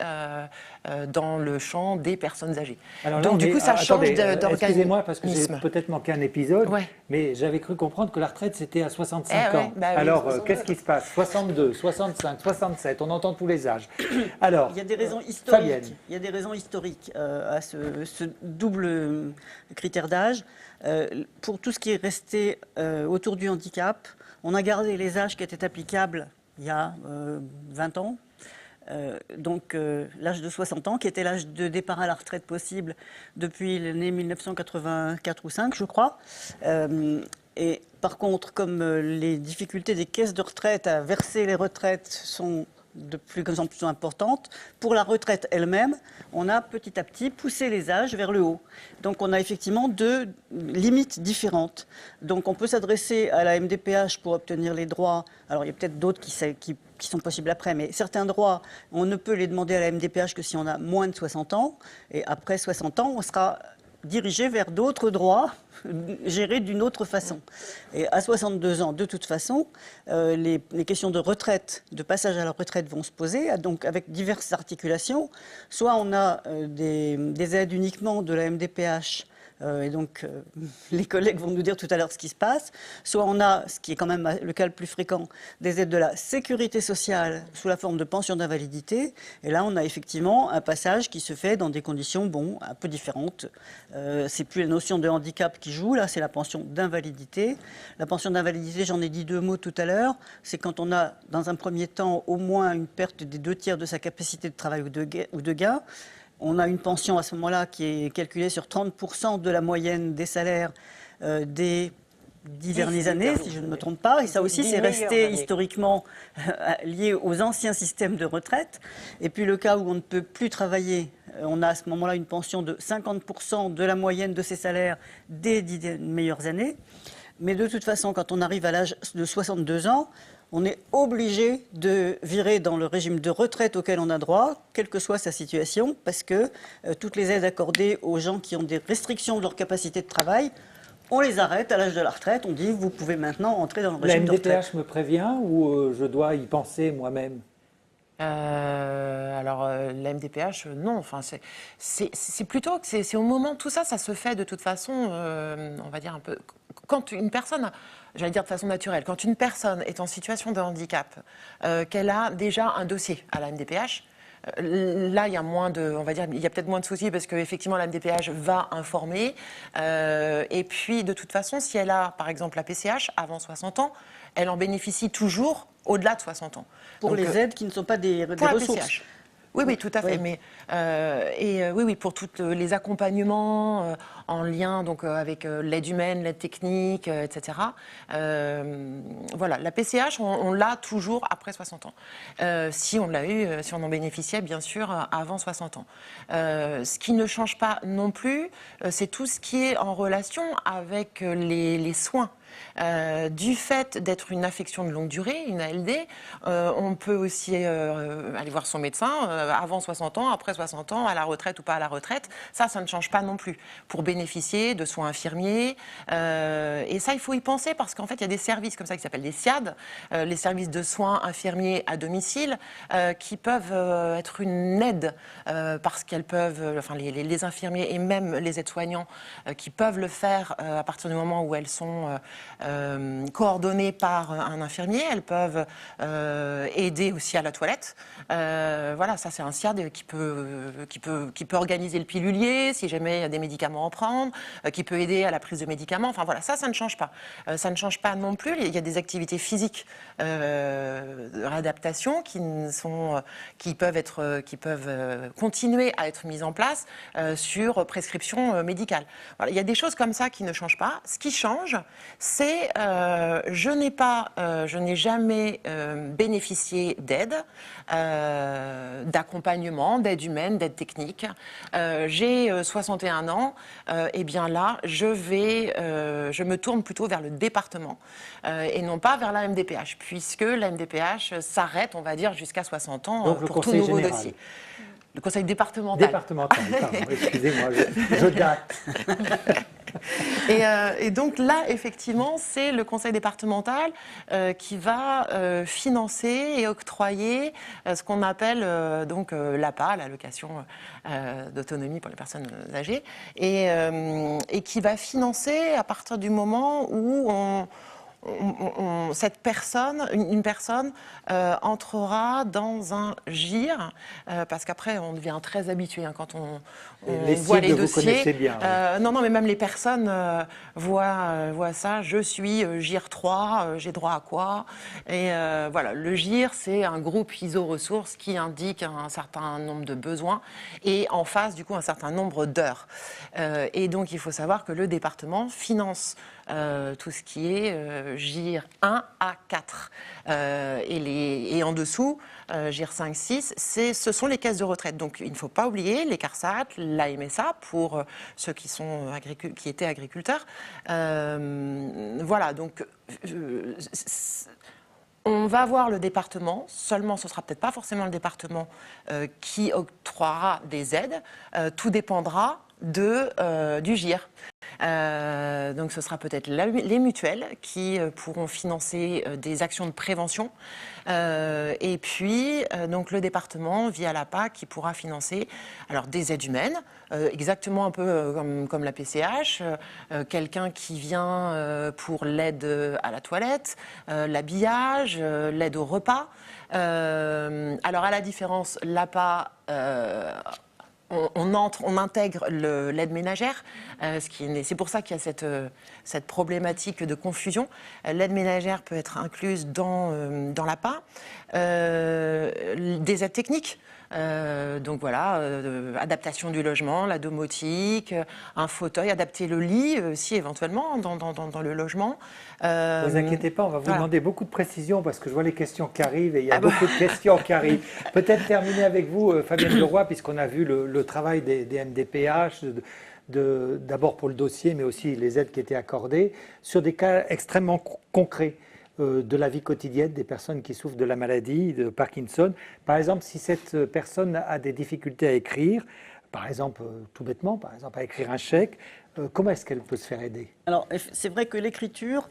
dans le champ des personnes âgées. Alors là, donc du coup, ça change d'organisme. Excusez-moi, parce que j'ai peut-être manqué un épisode, ouais. Mais j'avais cru comprendre que la retraite, c'était à 65 ans. Ouais, bah oui, alors, qu'est-ce qui se passe? 62, 65, 67, on entend tous les âges. Alors, il y a des raisons historiques. Fabienne. Il y a des raisons historiques à ce double critère d'âge. Pour tout ce qui est resté autour du handicap, on a gardé les âges qui étaient applicables il y a 20 ans. Donc l'âge de 60 ans, qui était l'âge de départ à la retraite possible depuis l'année 1984 ou 5, je crois. Et par contre, comme les difficultés des caisses de retraite à verser les retraites sont de plus en plus importantes, pour la retraite elle-même, on a petit à petit poussé les âges vers le haut. Donc on a effectivement 2 limites différentes. Donc on peut s'adresser à la MDPH pour obtenir les droits. Alors il y a peut-être d'autres qui sont possibles après, mais certains droits, on ne peut les demander à la MDPH que si on a moins de 60 ans. Et après 60 ans, on sera dirigé vers d'autres droits gérés d'une autre façon. Et à 62 ans, de toute façon, les questions de retraite, de passage à la retraite vont se poser, donc avec diverses articulations. Soit on a des aides uniquement de la MDPH, et donc les collègues vont nous dire tout à l'heure ce qui se passe. Soit on a, ce qui est quand même le cas le plus fréquent, des aides de la sécurité sociale sous la forme de pension d'invalidité. Et là, on a effectivement un passage qui se fait dans des conditions, un peu différentes. C'est plus la notion de handicap qui joue, là, c'est la pension d'invalidité. La pension d'invalidité, j'en ai dit 2 mots tout à l'heure, c'est quand on a, dans un premier temps, au moins une perte des 2/3 de sa capacité de travail ou de gain. On a une pension à ce moment-là qui est calculée sur 30% de la moyenne des salaires des 10 dernières années, si je ne me trompe pas. Et ça aussi, c'est resté historiquement lié aux anciens systèmes de retraite. Et puis le cas où on ne peut plus travailler, on a à ce moment-là une pension de 50% de la moyenne de ses salaires des 10 meilleures années. Mais de toute façon, quand on arrive à l'âge de 62 ans, on est obligé de virer dans le régime de retraite auquel on a droit, quelle que soit sa situation, parce que toutes les aides accordées aux gens qui ont des restrictions de leur capacité de travail, on les arrête à l'âge de la retraite. On dit, vous pouvez maintenant entrer dans le régime de retraite. La MDPH me prévient ou je dois y penser moi-même? Alors, la MDPH, non. Enfin, c'est plutôt que c'est au moment, tout ça, ça se fait de toute façon, on va dire un peu, quand une personne, j'allais dire de façon naturelle, quand une personne est en situation de handicap, qu'elle a déjà un dossier à la MDPH, là, il y a moins de, on va dire, il y a peut-être moins de soucis parce qu'effectivement, la MDPH va informer. Et puis, de toute façon, si elle a, par exemple, la PCH avant 60 ans, elle en bénéficie toujours au-delà de 60 ans. Pour donc, les aides qui ne sont pas des ressources. PCH. Oui, oui, tout à fait. Oui. Mais, oui, oui, pour tous les accompagnements en lien donc, avec l'aide humaine, l'aide technique, etc. Voilà, la PCH, on l'a toujours après 60 ans. Si on l'a eu, si on en bénéficiait, bien sûr, avant 60 ans. Ce qui ne change pas non plus, c'est tout ce qui est en relation avec les soins. Du fait d'être une affection de longue durée, une ALD, on peut aussi aller voir son médecin avant 60 ans, après 60 ans, à la retraite ou pas à la retraite. Ça ne change pas non plus. Pour bénéficier de soins infirmiers, et ça, il faut y penser parce qu'en fait, il y a des services comme ça qui s'appellent les SIAD, les services de soins infirmiers à domicile, qui peuvent être une aide parce qu'elles peuvent, enfin les infirmiers et même les aides-soignants qui peuvent le faire à partir du moment où elles sont coordonnées par un infirmier. Elles peuvent aider aussi à la toilette. Voilà, ça c'est un SIAD qui peut organiser le pilulier si jamais il y a des médicaments à prendre, qui peut aider à la prise de médicaments. Enfin voilà, ça ne change pas. Ça ne change pas non plus. Il y a des activités physiques de réadaptation qui peuvent continuer à être mises en place sur prescription médicale. Voilà, il y a des choses comme ça qui ne changent pas. Ce qui change, c'est je n'ai jamais bénéficié d'aide, d'accompagnement, d'aide humaine, d'aide technique. J'ai 61 ans, et bien là, je me tourne plutôt vers le département et non pas vers la MDPH, puisque la MDPH s'arrête, on va dire, jusqu'à 60 ans pour tout nouveau dossier. Le conseil départemental. Départemental, pardon, excusez-moi, je date. Et donc là, effectivement, c'est le conseil départemental qui va financer et octroyer ce qu'on appelle donc l'APA, l'allocation d'autonomie pour les personnes âgées, et qui va financer à partir du moment où cette personne, une personne entrera dans un GIR, parce qu'après on devient très habitué quand on voit les dossiers. Vous connaissez bien, oui. Non, mais même les personnes voient ça. Je suis GIR 3, j'ai droit à quoi? Et voilà, le GIR, c'est un groupe ISO-ressources qui indique un certain nombre de besoins et en face, du coup, un certain nombre d'heures. Et donc, il faut savoir que le département finance tout ce qui est GIR 1 à 4. Et en dessous, GIR 5, 6, ce sont les caisses de retraite. Donc il ne faut pas oublier les CARSAT, la MSA pour ceux qui étaient agriculteurs. Voilà, donc on va voir le département, seulement ce ne sera peut-être pas forcément le département qui octroiera des aides. Tout dépendra du GIR. Donc ce sera peut-être les mutuelles qui pourront financer des actions de prévention et puis donc le département via l'APA qui pourra financer alors des aides humaines, exactement un peu comme la PCH, quelqu'un qui vient pour l'aide à la toilette, l'habillage, l'aide au repas. Alors à la différence, l'APA on intègre l'aide ménagère, c'est pour ça qu'il y a cette problématique de confusion. L'aide ménagère peut être incluse dans l'APA, des aides techniques. Donc voilà, adaptation du logement, la domotique, un fauteuil, adapter le lit aussi éventuellement dans le logement. Ne vous inquiétez pas, on va vous demander beaucoup de précisions parce que je vois les questions qui arrivent et il y a beaucoup de questions qui arrivent. Peut-être terminer avec vous, Fabienne Leroy, puisqu'on a vu le travail des MDPH, d'abord pour le dossier, mais aussi les aides qui étaient accordées, sur des cas extrêmement concrets de la vie quotidienne des personnes qui souffrent de la maladie de Parkinson. Par exemple, si cette personne a des difficultés à écrire, par exemple, tout bêtement, par exemple, à écrire un chèque, comment est-ce qu'elle peut se faire aider? Alors, c'est vrai que l'écriture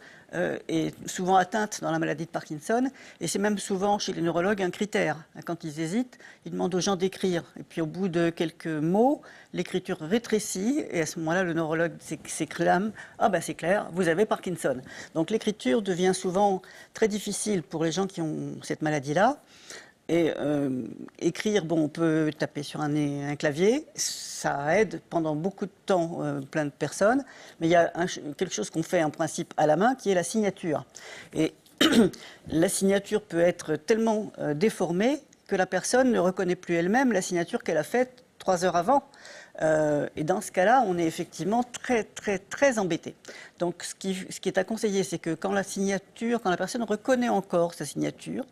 est souvent atteinte dans la maladie de Parkinson, et c'est même souvent chez les neurologues un critère. Quand ils hésitent, ils demandent aux gens d'écrire. Et puis au bout de quelques mots, l'écriture rétrécit, et à ce moment-là, le neurologue s'exclame « Ah ben c'est clair, vous avez Parkinson ». Donc l'écriture devient souvent très difficile pour les gens qui ont cette maladie-là. Et écrire, bon, on peut taper sur un clavier, ça aide pendant beaucoup de temps plein de personnes, mais il y a quelque chose qu'on fait en principe à la main qui est la signature. Et la signature peut être tellement déformée que la personne ne reconnaît plus elle-même la signature qu'elle a faite 3 heures avant. Et dans ce cas-là, on est effectivement très, très, très embêté. Donc, ce qui est à conseiller, c'est que quand la personne reconnaît encore sa signature,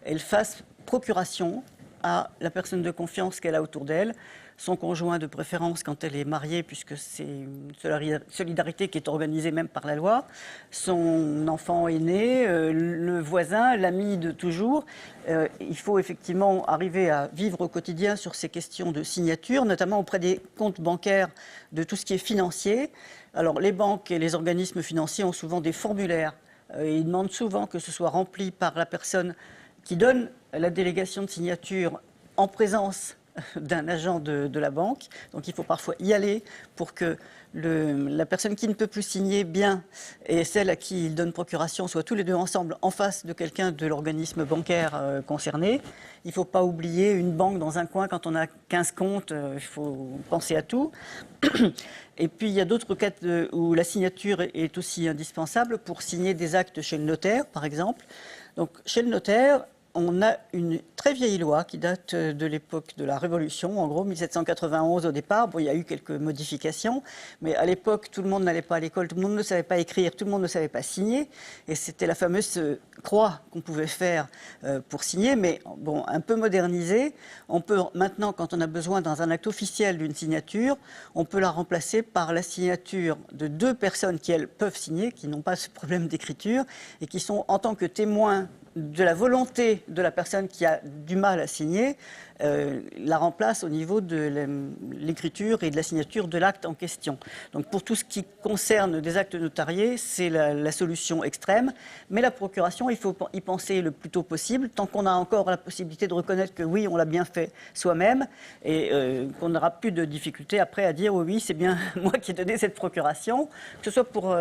elle fasse procuration à la personne de confiance qu'elle a autour d'elle, son conjoint de préférence quand elle est mariée, puisque c'est une solidarité qui est organisée même par la loi, son enfant aîné, le voisin, l'ami de toujours. Il faut effectivement arriver à vivre au quotidien sur ces questions de signature, notamment auprès des comptes bancaires de tout ce qui est financier. Alors les banques et les organismes financiers ont souvent des formulaires. Ils demandent souvent que ce soit rempli par la personne qui donne la délégation de signature en présence d'un agent de la banque. Donc il faut parfois y aller pour que la personne qui ne peut plus signer bien et celle à qui il donne procuration soient tous les deux ensemble en face de quelqu'un de l'organisme bancaire concerné. Il ne faut pas oublier une banque dans un coin quand on a 15 comptes, il faut penser à tout. Et puis il y a d'autres cas où la signature est aussi indispensable pour signer des actes chez le notaire, par exemple. Donc chez le notaire, on a une très vieille loi qui date de l'époque de la Révolution, en gros 1791 au départ. Bon, il y a eu quelques modifications, mais à l'époque, tout le monde n'allait pas à l'école, tout le monde ne savait pas écrire, tout le monde ne savait pas signer. Et c'était la fameuse croix qu'on pouvait faire pour signer, mais bon, un peu modernisée. On peut maintenant, quand on a besoin dans un acte officiel d'une signature, on peut la remplacer par la signature de 2 personnes qui, elles, peuvent signer, qui n'ont pas ce problème d'écriture et qui sont en tant que témoins de la volonté de la personne qui a du mal à signer, la remplace au niveau de l'écriture et de la signature de l'acte en question. Donc pour tout ce qui concerne des actes notariés, c'est la solution extrême. Mais la procuration, il faut y penser le plus tôt possible, tant qu'on a encore la possibilité de reconnaître que oui, on l'a bien fait soi-même, et qu'on n'aura plus de difficulté après à dire oui, c'est bien moi qui ai donné cette procuration, que ce soit pour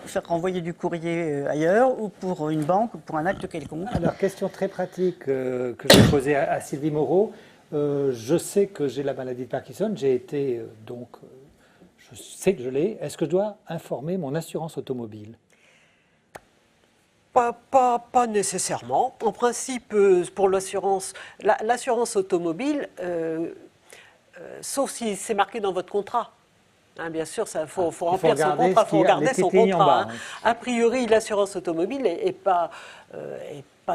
faire renvoyer du courrier ailleurs, ou pour une banque, ou pour un acte quelconque. Alors, question très pratique que je vais poser à Sylvie Moreau. Je sais que j'ai la maladie de Parkinson, j'ai été je sais que je l'ai. Est-ce que je dois informer mon assurance automobile? Pas nécessairement. En principe, pour l'assurance automobile, sauf si c'est marqué dans votre contrat. Hein, bien sûr, il faut remplir son contrat, il faut regarder son contrat. A priori, l'assurance automobile n'est pas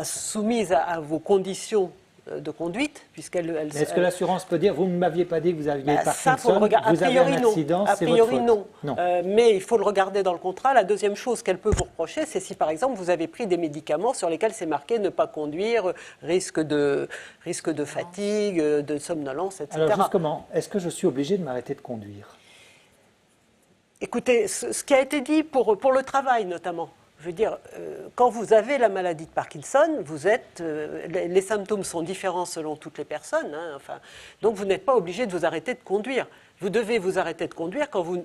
soumise à vos conditions de conduite, puisqu'elle... Est-ce que l'assurance peut dire, vous ne m'aviez pas dit que vous aviez Parkinson, vous avez un accident, c'est votre faute? Non. Mais il faut le regarder dans le contrat. La deuxième chose qu'elle peut vous reprocher, c'est si par exemple vous avez pris des médicaments sur lesquels c'est marqué ne pas conduire, risque de fatigue, de somnolence, etc. Alors justement, est-ce que je suis obligé de m'arrêter de conduire? Écoutez, ce qui a été dit pour le travail notamment, je veux dire, quand vous avez la maladie de Parkinson, les symptômes sont différents selon toutes les personnes, hein, donc vous n'êtes pas obligé de vous arrêter de conduire. Vous devez vous arrêter de conduire quand vous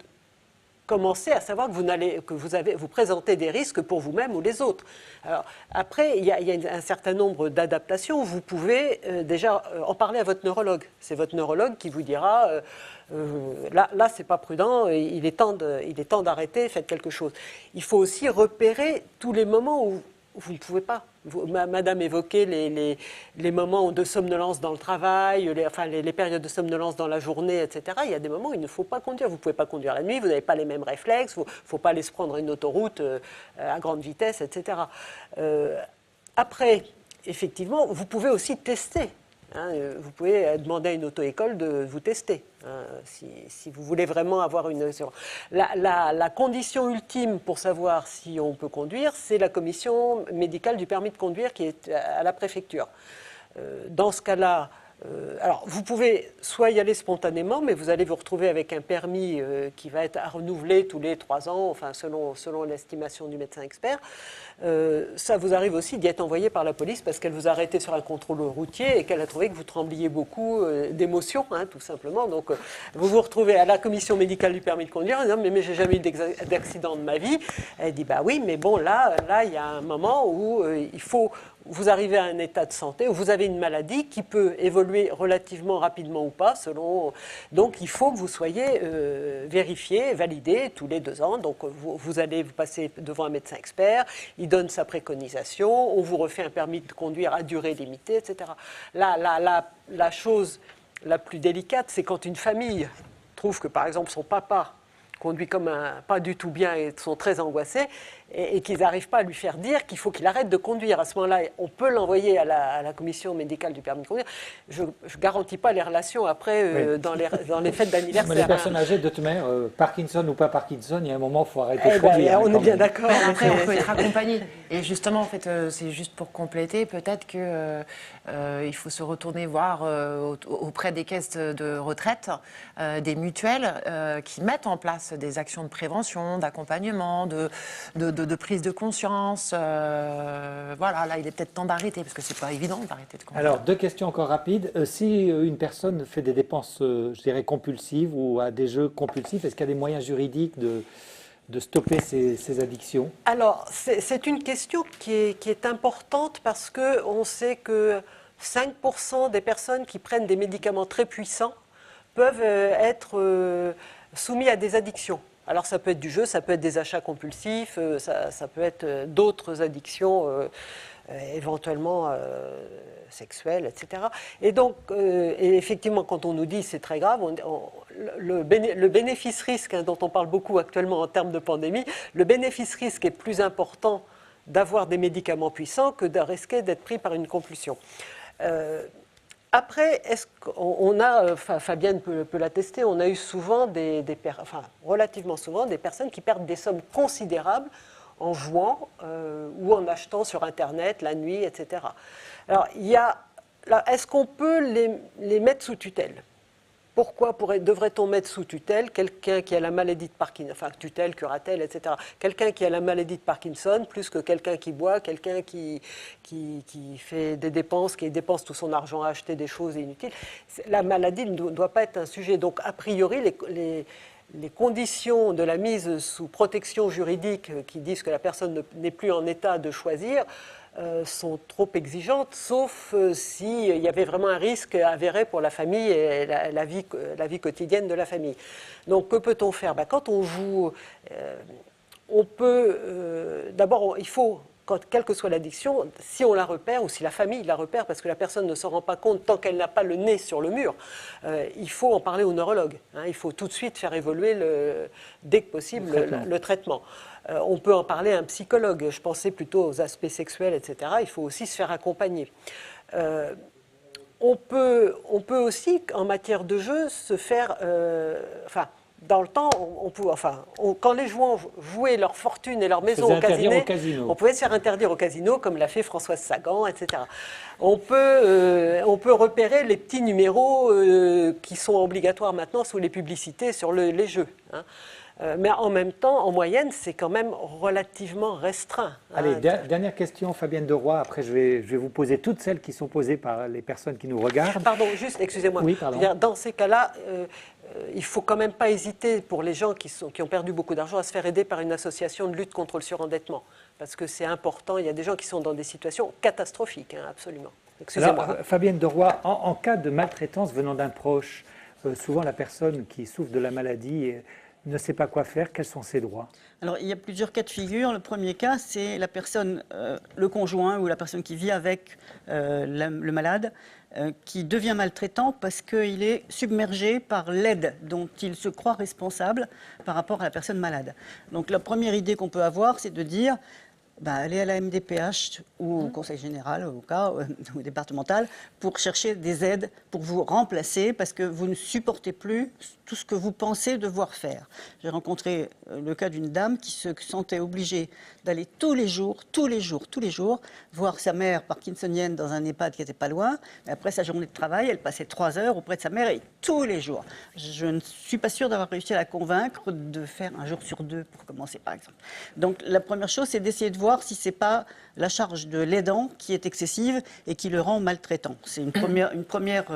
commencez à savoir que vous présentez des risques pour vous-même ou les autres. Alors, après, il y a un certain nombre d'adaptations. Vous pouvez déjà en parler à votre neurologue. C'est votre neurologue qui vous dira là c'est pas prudent, il est temps d'arrêter, faites quelque chose. Il faut aussi repérer tous les moments où vous ne pouvez pas. Madame évoquait les moments de somnolence dans le travail, les périodes de somnolence dans la journée, etc. Il y a des moments où il ne faut pas conduire. Vous ne pouvez pas conduire la nuit, vous n'avez pas les mêmes réflexes, il ne faut pas aller se prendre une autoroute à grande vitesse, etc. Après, effectivement, vous pouvez aussi tester. Hein, vous pouvez demander à une auto-école de vous tester, hein, si vous voulez vraiment avoir une assurance. La condition ultime pour savoir si on peut conduire, c'est la commission médicale du permis de conduire qui est à la préfecture. Dans ce cas-là, alors vous pouvez soit y aller spontanément, mais vous allez vous retrouver avec un permis qui va être à renouveler tous les 3 ans, enfin selon l'estimation du médecin expert. Ça vous arrive aussi d'y être envoyé par la police parce qu'elle vous a arrêté sur un contrôle routier et qu'elle a trouvé que vous trembliez beaucoup d'émotion, hein, tout simplement. Donc vous vous retrouvez à la commission médicale du permis de conduire en disant mais j'ai jamais eu d'accident de ma vie. Elle dit bah oui, mais bon là il y a un moment où il faut vous arrivez à un état de santé où vous avez une maladie qui peut évoluer relativement rapidement ou pas, selon. Donc il faut que vous soyez vérifié, validé tous les 2 ans. Donc vous allez vous passer devant un médecin expert, il donne sa préconisation, on vous refait un permis de conduire à durée limitée, etc. La chose la plus délicate, c'est quand une famille trouve que, par exemple, son papa conduit comme pas du tout bien et sont très angoissés, et qu'ils n'arrivent pas à lui faire dire qu'il faut qu'il arrête de conduire. À ce moment-là, on peut l'envoyer à la commission médicale du permis de conduire. Je ne garantis pas les relations après dans les fêtes d'anniversaire. Mais les personnes âgées, de toute manière, Parkinson ou pas Parkinson, il y a un moment, il faut arrêter de Eh ben, conduire. on est bien d'accord. Après, on peut être accompagné. Et justement, en fait, c'est juste pour compléter, peut-être que il faut se retourner voir auprès des caisses de retraite, des mutuelles qui mettent en place des actions de prévention, d'accompagnement, de prise de conscience. Voilà, là, il est peut-être temps d'arrêter, parce que c'est pas évident d'arrêter de conduire. Alors, 2 questions encore rapides. Si une personne fait des dépenses, je dirais, compulsives ou a des jeux compulsifs, est-ce qu'il y a des moyens juridiques de stopper ces addictions? Alors, c'est une question qui est importante parce qu'on sait que 5% des personnes qui prennent des médicaments très puissants peuvent être soumis à des addictions. Alors ça peut être du jeu, ça peut être des achats compulsifs, ça peut être d'autres addictions éventuellement sexuelles, etc. Et donc, et effectivement, quand on nous dit c'est très grave, le bénéfice-risque dont on parle beaucoup actuellement en termes de pandémie, le bénéfice-risque est plus important d'avoir des médicaments puissants que de risquer d'être pris par une compulsion. Après, est-ce qu'on a, Fabienne peut l'attester, on a eu souvent relativement souvent des personnes qui perdent des sommes considérables en jouant ou en achetant sur Internet la nuit, etc. Alors, est-ce qu'on peut les mettre sous tutelle ? Pourquoi devrait-on mettre sous tutelle quelqu'un qui a la maladie de Parkinson, enfin tutelle, curatelle, etc. Quelqu'un qui a la maladie de Parkinson plus que quelqu'un qui boit, quelqu'un qui fait des dépenses, qui dépense tout son argent à acheter des choses inutiles. La maladie ne doit pas être un sujet. Donc a priori, les conditions de la mise sous protection juridique qui disent que la personne n'est plus en état de choisir sont trop exigeantes, sauf s'il y avait vraiment un risque avéré pour la famille et la vie quotidienne de la famille. Donc que peut-on faire ? Quand on joue, on peut... D'abord, il faut, quelle que soit l'addiction, si on la repère ou si la famille la repère, parce que la personne ne s'en rend pas compte tant qu'elle n'a pas le nez sur le mur, il faut en parler au neurologue. Il faut tout de suite faire évoluer, dès que possible, le traitement. On peut en parler à un psychologue. Je pensais plutôt aux aspects sexuels, etc. Il faut aussi se faire accompagner. On peut aussi, en matière de jeu, se faire... dans le temps, quand les joueurs jouaient leur fortune et leur maison au casino, on pouvait se faire interdire au casino, comme l'a fait Françoise Sagan, etc. On peut repérer les petits numéros qui sont obligatoires maintenant sous les publicités sur les jeux. Mais en même temps, en moyenne, c'est quand même relativement restreint. Allez, dernière question, Fabienne de Roy. Après, je vais vous poser toutes celles qui sont posées par les personnes qui nous regardent. Pardon, juste, excusez-moi. Oui, pardon. Dans ces cas-là, il ne faut quand même pas hésiter pour les gens qui ont perdu beaucoup d'argent à se faire aider par une association de lutte contre le surendettement. Parce que c'est important, il y a des gens qui sont dans des situations catastrophiques, absolument. Excusez-moi. Alors, Fabienne de Roy, en cas de maltraitance venant d'un proche, souvent la personne qui souffre de la maladie ne sait pas quoi faire. Quels sont ses droits ? Alors, il y a plusieurs cas de figure. Le premier cas, c'est la personne, le conjoint ou la personne qui vit avec le malade, qui devient maltraitant parce qu'il est submergé par l'aide dont il se croit responsable par rapport à la personne malade. Donc, la première idée qu'on peut avoir, c'est de dire... aller à la MDPH ou au Conseil général, au cas ou départemental, pour chercher des aides, pour vous remplacer, parce que vous ne supportez plus tout ce que vous pensez devoir faire. J'ai rencontré le cas d'une dame qui se sentait obligée d'aller tous les jours, voir sa mère parkinsonienne dans un EHPAD qui n'était pas loin. Et après sa journée de travail, elle passait 3 heures auprès de sa mère et tous les jours. Je ne suis pas sûre d'avoir réussi à la convaincre de faire 1 jour sur 2 pour commencer, par exemple. Donc la première chose, c'est d'essayer de voir si ce n'est pas la charge de l'aidant qui est excessive et qui le rend maltraitant. C'est une première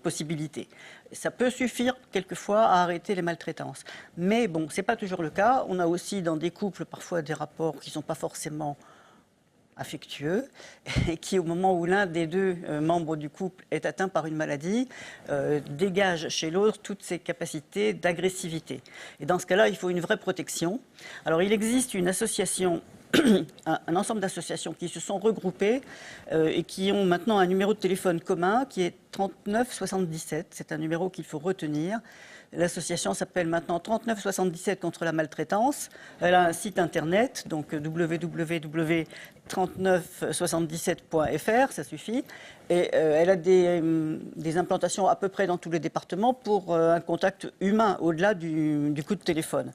possibilité. Ça peut suffire quelquefois à arrêter les maltraitances. Mais bon, ce n'est pas toujours le cas. On a aussi dans des couples parfois des rapports qui ne sont pas forcément affectueux et qui, au moment où l'un des deux membres du couple est atteint par une maladie, dégage chez l'autre toutes ses capacités d'agressivité. Et dans ce cas-là, il faut une vraie protection. Alors, il existe une association, un ensemble d'associations qui se sont regroupées et qui ont maintenant un numéro de téléphone commun qui est 39 77. C'est un numéro qu'il faut retenir. L'association s'appelle maintenant 39 77 contre la maltraitance. Elle a un site internet, donc www.3977.fr, ça suffit. Et elle a des implantations à peu près dans tous les départements pour un contact humain au-delà du coup de téléphone.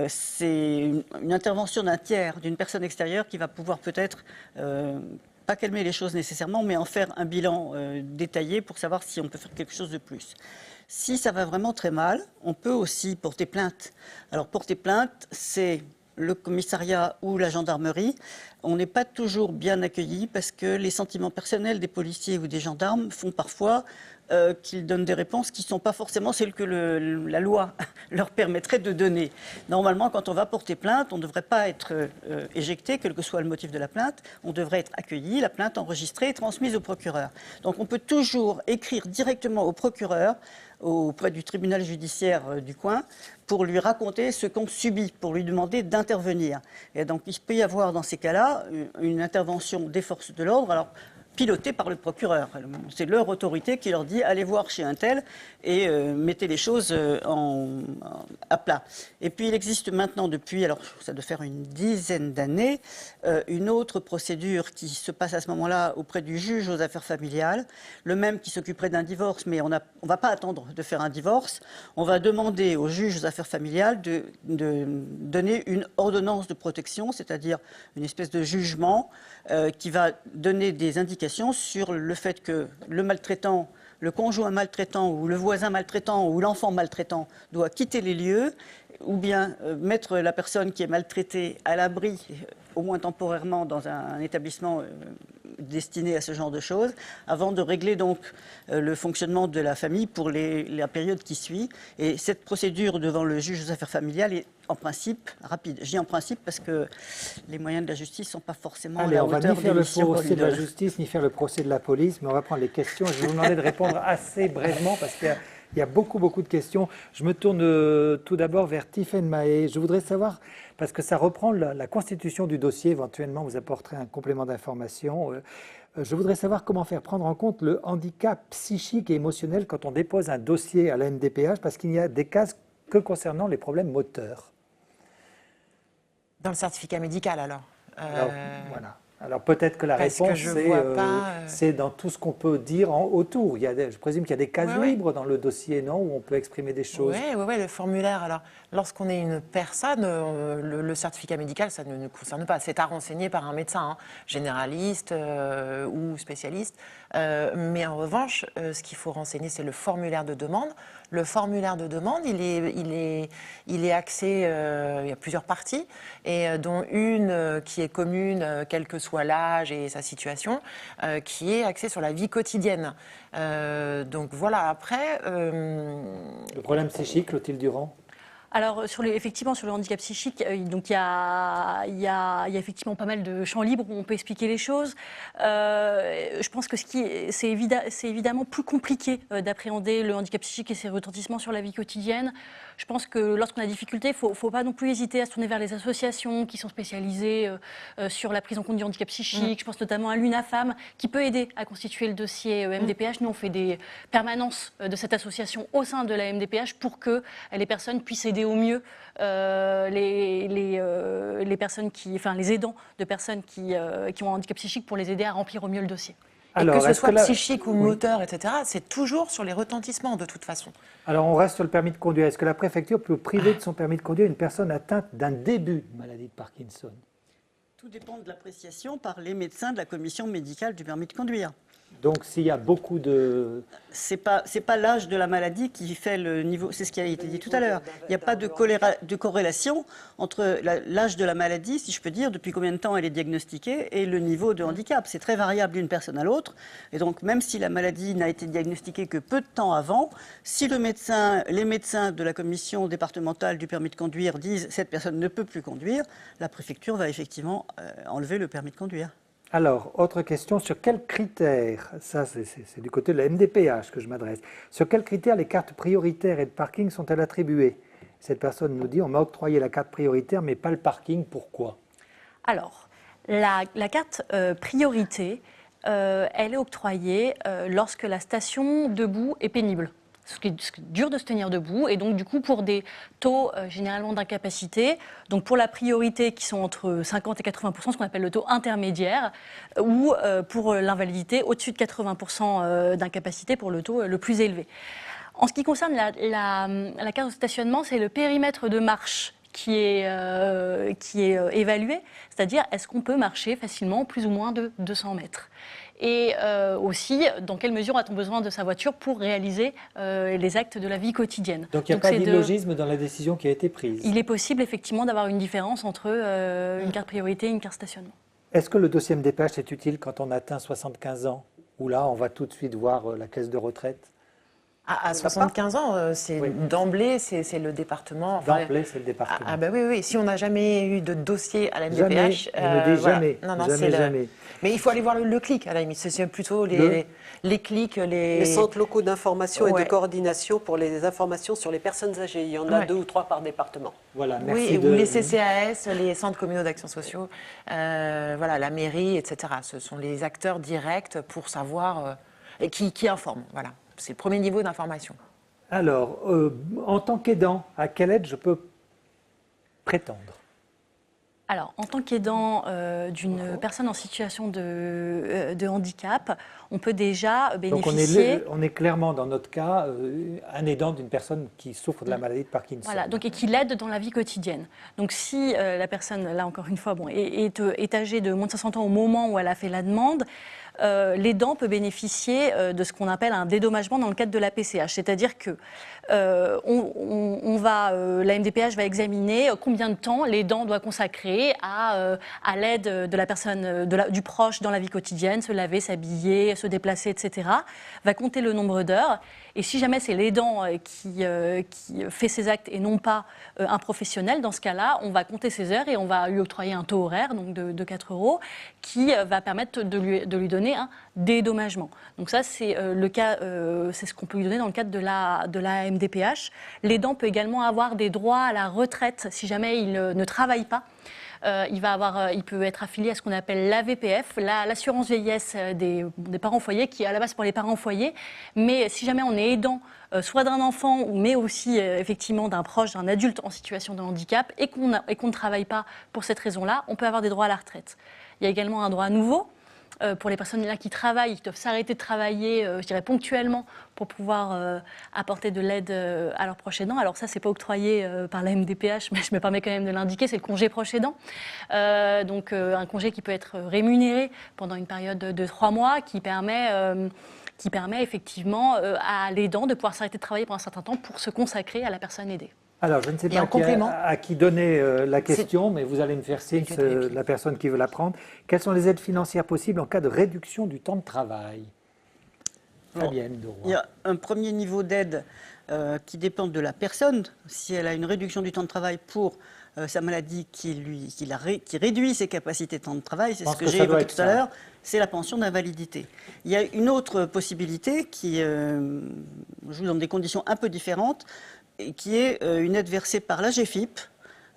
C'est une intervention d'un tiers, d'une personne extérieure qui va pouvoir peut-être pas calmer les choses nécessairement, mais en faire un bilan détaillé pour savoir si on peut faire quelque chose de plus. Si ça va vraiment très mal, on peut aussi porter plainte. Alors porter plainte, c'est le commissariat ou la gendarmerie. On n'est pas toujours bien accueilli parce que les sentiments personnels des policiers ou des gendarmes font parfois qu'ils donnent des réponses qui ne sont pas forcément celles que la loi leur permettrait de donner. Normalement, quand on va porter plainte, on ne devrait pas être éjecté, quel que soit le motif de la plainte. On devrait être accueilli, la plainte enregistrée et transmise au procureur. Donc on peut toujours écrire directement au procureur auprès du tribunal judiciaire du coin pour lui raconter ce qu'on subit, pour lui demander d'intervenir. Et donc il peut y avoir dans ces cas-là une intervention des forces de l'ordre. Alors, pilotée par le procureur. C'est leur autorité qui leur dit allez voir chez un tel et mettez les choses à plat. Et puis il existe maintenant depuis, alors ça doit faire une dizaine d'années, une autre procédure qui se passe à ce moment-là auprès du juge aux affaires familiales, le même qui s'occuperait d'un divorce, mais on ne va pas attendre de faire un divorce, on va demander au juge aux affaires familiales de donner une ordonnance de protection, c'est-à-dire une espèce de jugement qui va donner des indications sur le fait que le maltraitant, le conjoint maltraitant ou le voisin maltraitant ou l'enfant maltraitant doit quitter les lieux ou bien mettre la personne qui est maltraitée à l'abri, au moins temporairement, dans un établissement destiné à ce genre de choses, avant de régler donc le fonctionnement de la famille pour la période qui suit. Et cette procédure devant le juge aux affaires familiales est en principe rapide. Je dis en principe parce que les moyens de la justice ne sont pas forcément à la hauteur des missions. On va ni faire le procès de la justice, ni faire le procès de la police, mais on va prendre les questions. Je vais vous demander de répondre assez brièvement parce qu'il y a beaucoup de questions. Je me tourne tout d'abord vers Tiffaine Mahé. Je voudrais savoir, parce que ça reprend la constitution du dossier, éventuellement vous apporterez un complément d'information. Je voudrais savoir comment faire prendre en compte le handicap psychique et émotionnel quand on dépose un dossier à la MDPH, parce qu'il n'y a des cas que concernant les problèmes moteurs. Dans le certificat médical, alors, voilà. Alors peut-être que la réponse, c'est dans tout ce qu'on peut dire autour. Je présume qu'il y a des cases libres dans le dossier, non, où on peut exprimer des choses. Oui, le formulaire. Alors, lorsqu'on est une personne, le certificat médical, ça ne nous concerne pas. C'est à renseigner par un médecin, généraliste ou spécialiste. Mais en revanche, ce qu'il faut renseigner, c'est le formulaire de demande. Le formulaire de demande, il est axé, il y a plusieurs parties, et dont une qui est commune, quel que soit l'âge et sa situation, qui est axée sur la vie quotidienne. Donc voilà, après... Le problème psychique, Clotilde Durand? Alors, effectivement, sur le handicap psychique, donc il y a effectivement pas mal de champs libres où on peut expliquer les choses. Je pense que c'est évidemment plus compliqué d'appréhender le handicap psychique et ses retentissements sur la vie quotidienne. Je pense que lorsqu'on a des difficultés, il ne faut pas non plus hésiter à se tourner vers les associations qui sont spécialisées sur la prise en compte du handicap psychique. Je pense notamment à l'UNAFAM qui peut aider à constituer le dossier MDPH. Nous, on fait des permanences de cette association au sein de la MDPH pour que les personnes puissent aider au mieux les personnes les aidants de personnes qui ont un handicap psychique pour les aider à remplir au mieux le dossier. Alors, que ce soit psychique ou moteur, etc., c'est toujours sur les retentissements de toute façon. Alors on reste sur le permis de conduire. Est-ce que la préfecture peut priver de son permis de conduire une personne atteinte d'un début de maladie de Parkinson? Tout dépend de l'appréciation par les médecins de la commission médicale du permis de conduire. Donc s'il y a beaucoup de... C'est pas l'âge de la maladie qui fait le niveau, c'est ce qui a été dit tout à l'heure. Il n'y a pas de corrélation entre l'âge de la maladie, si je peux dire, depuis combien de temps elle est diagnostiquée, et le niveau de handicap. C'est très variable d'une personne à l'autre. Et donc même si la maladie n'a été diagnostiquée que peu de temps avant, si les médecins de la commission départementale du permis de conduire disent cette personne ne peut plus conduire, la préfecture va effectivement enlever le permis de conduire. Alors, autre question, sur quels critères, ça c'est du côté de la MDPH que je m'adresse, sur quels critères les cartes prioritaires et de parking sont-elles attribuées? Cette personne nous dit, on m'a octroyé la carte prioritaire mais pas le parking, pourquoi? Alors, la carte priorité, elle est octroyée lorsque la station debout est pénible. Ce qui est dur de se tenir debout, et donc du coup pour des taux généralement d'incapacité, donc pour la priorité qui sont entre 50 et 80%, ce qu'on appelle le taux intermédiaire, ou pour l'invalidité au-dessus de 80% d'incapacité pour le taux le plus élevé. En ce qui concerne la carte de stationnement, c'est le périmètre de marche qui est évalué, c'est-à-dire est-ce qu'on peut marcher facilement plus ou moins de 200 mètres. Et aussi, dans quelle mesure a-t-on besoin de sa voiture pour réaliser les actes de la vie quotidienne. Donc il n'y a pas d'illogisme dans la décision qui a été prise. Il est possible effectivement d'avoir une différence entre une carte priorité et une carte stationnement. Est-ce que le dossier MDPH est utile quand on atteint 75 ans? Ou là, on va tout de suite voir la caisse de retraite? À 75 ans, c'est Oui. D'emblée, c'est le département. D'emblée, c'est le département. Ah bah oui. Si on n'a jamais eu de dossier à la Jamais, MDPH, il me dit voilà. jamais. Non, Jamais, jamais. Mais il faut aller voir le clic à la limite. C'est plutôt les clics, Les centres locaux d'information et Ouais. de coordination pour les informations sur les personnes âgées. Il y en a Ouais. 2 ou 3 par département. Voilà, merci. Oui, ou les CCAS, les centres communaux d'action sociaux, voilà, la mairie, etc. Ce sont les acteurs directs pour savoir et qui informent. Voilà, c'est le premier niveau d'information. Alors, en tant qu'aidant, à quelle aide je peux prétendre? Alors, en tant qu'aidant d'une personne en situation de handicap, on peut déjà Donc bénéficier... on est clairement dans notre cas un aidant d'une personne qui souffre de la maladie de Parkinson. Voilà, donc, et qui l'aide dans la vie quotidienne. Donc si la personne, là encore une fois, est âgée de moins de 60 ans au moment où elle a fait la demande, l'aidant peut bénéficier de ce qu'on appelle un dédommagement dans le cadre de la PCH. C'est-à-dire que la MDPH va examiner combien de temps l'aidant doit consacrer à l'aide de la personne, du proche dans la vie quotidienne, se laver, s'habiller, se déplacer, etc. Va compter le nombre d'heures. Et si jamais c'est l'aidant qui fait ces actes et non pas un professionnel, dans ce cas-là, on va compter ses heures et on va lui octroyer un taux horaire donc de 4 € qui va permettre de lui donner un dédommagement. Donc ça, c'est le cas, c'est ce qu'on peut lui donner dans le cadre de la MDPH. L'aidant peut également avoir des droits à la retraite si jamais il ne travaille pas. Il peut être affilié à ce qu'on appelle l'AVPF, l'assurance vieillesse des parents au foyer, qui est à la base pour les parents au foyer. Mais si jamais on est aidant, soit d'un enfant, mais aussi effectivement d'un proche, d'un adulte en situation de handicap, et qu'on ne travaille pas pour cette raison-là, on peut avoir des droits à la retraite. Il y a également un droit nouveau pour les personnes là qui travaillent, qui doivent s'arrêter de travailler, je dirais ponctuellement, pour pouvoir apporter de l'aide à leurs proches aidants. Alors ça, c'est pas octroyé par la MDPH, mais je me permets quand même de l'indiquer, c'est le congé proche aidant. Donc un congé qui peut être rémunéré pendant une période de 3 mois, qui permet effectivement à l'aidant de pouvoir s'arrêter de travailler pendant un certain temps pour se consacrer à la personne aidée. Alors, je ne sais Et en pas complément, à qui donner la question, mais vous allez me faire signe, la personne qui veut la prendre. Quelles sont les aides financières possibles en cas de réduction du temps de travail? Fabienne de Roy. Il y a un premier niveau d'aide qui dépend de la personne. Si elle a une réduction du temps de travail pour sa maladie qui réduit ses capacités de temps de travail, c'est ce que j'ai évoqué tout à l'heure, c'est la pension d'invalidité. Il y a une autre possibilité qui joue dans des conditions un peu différentes, et qui est une aide versée par l'AGFIP,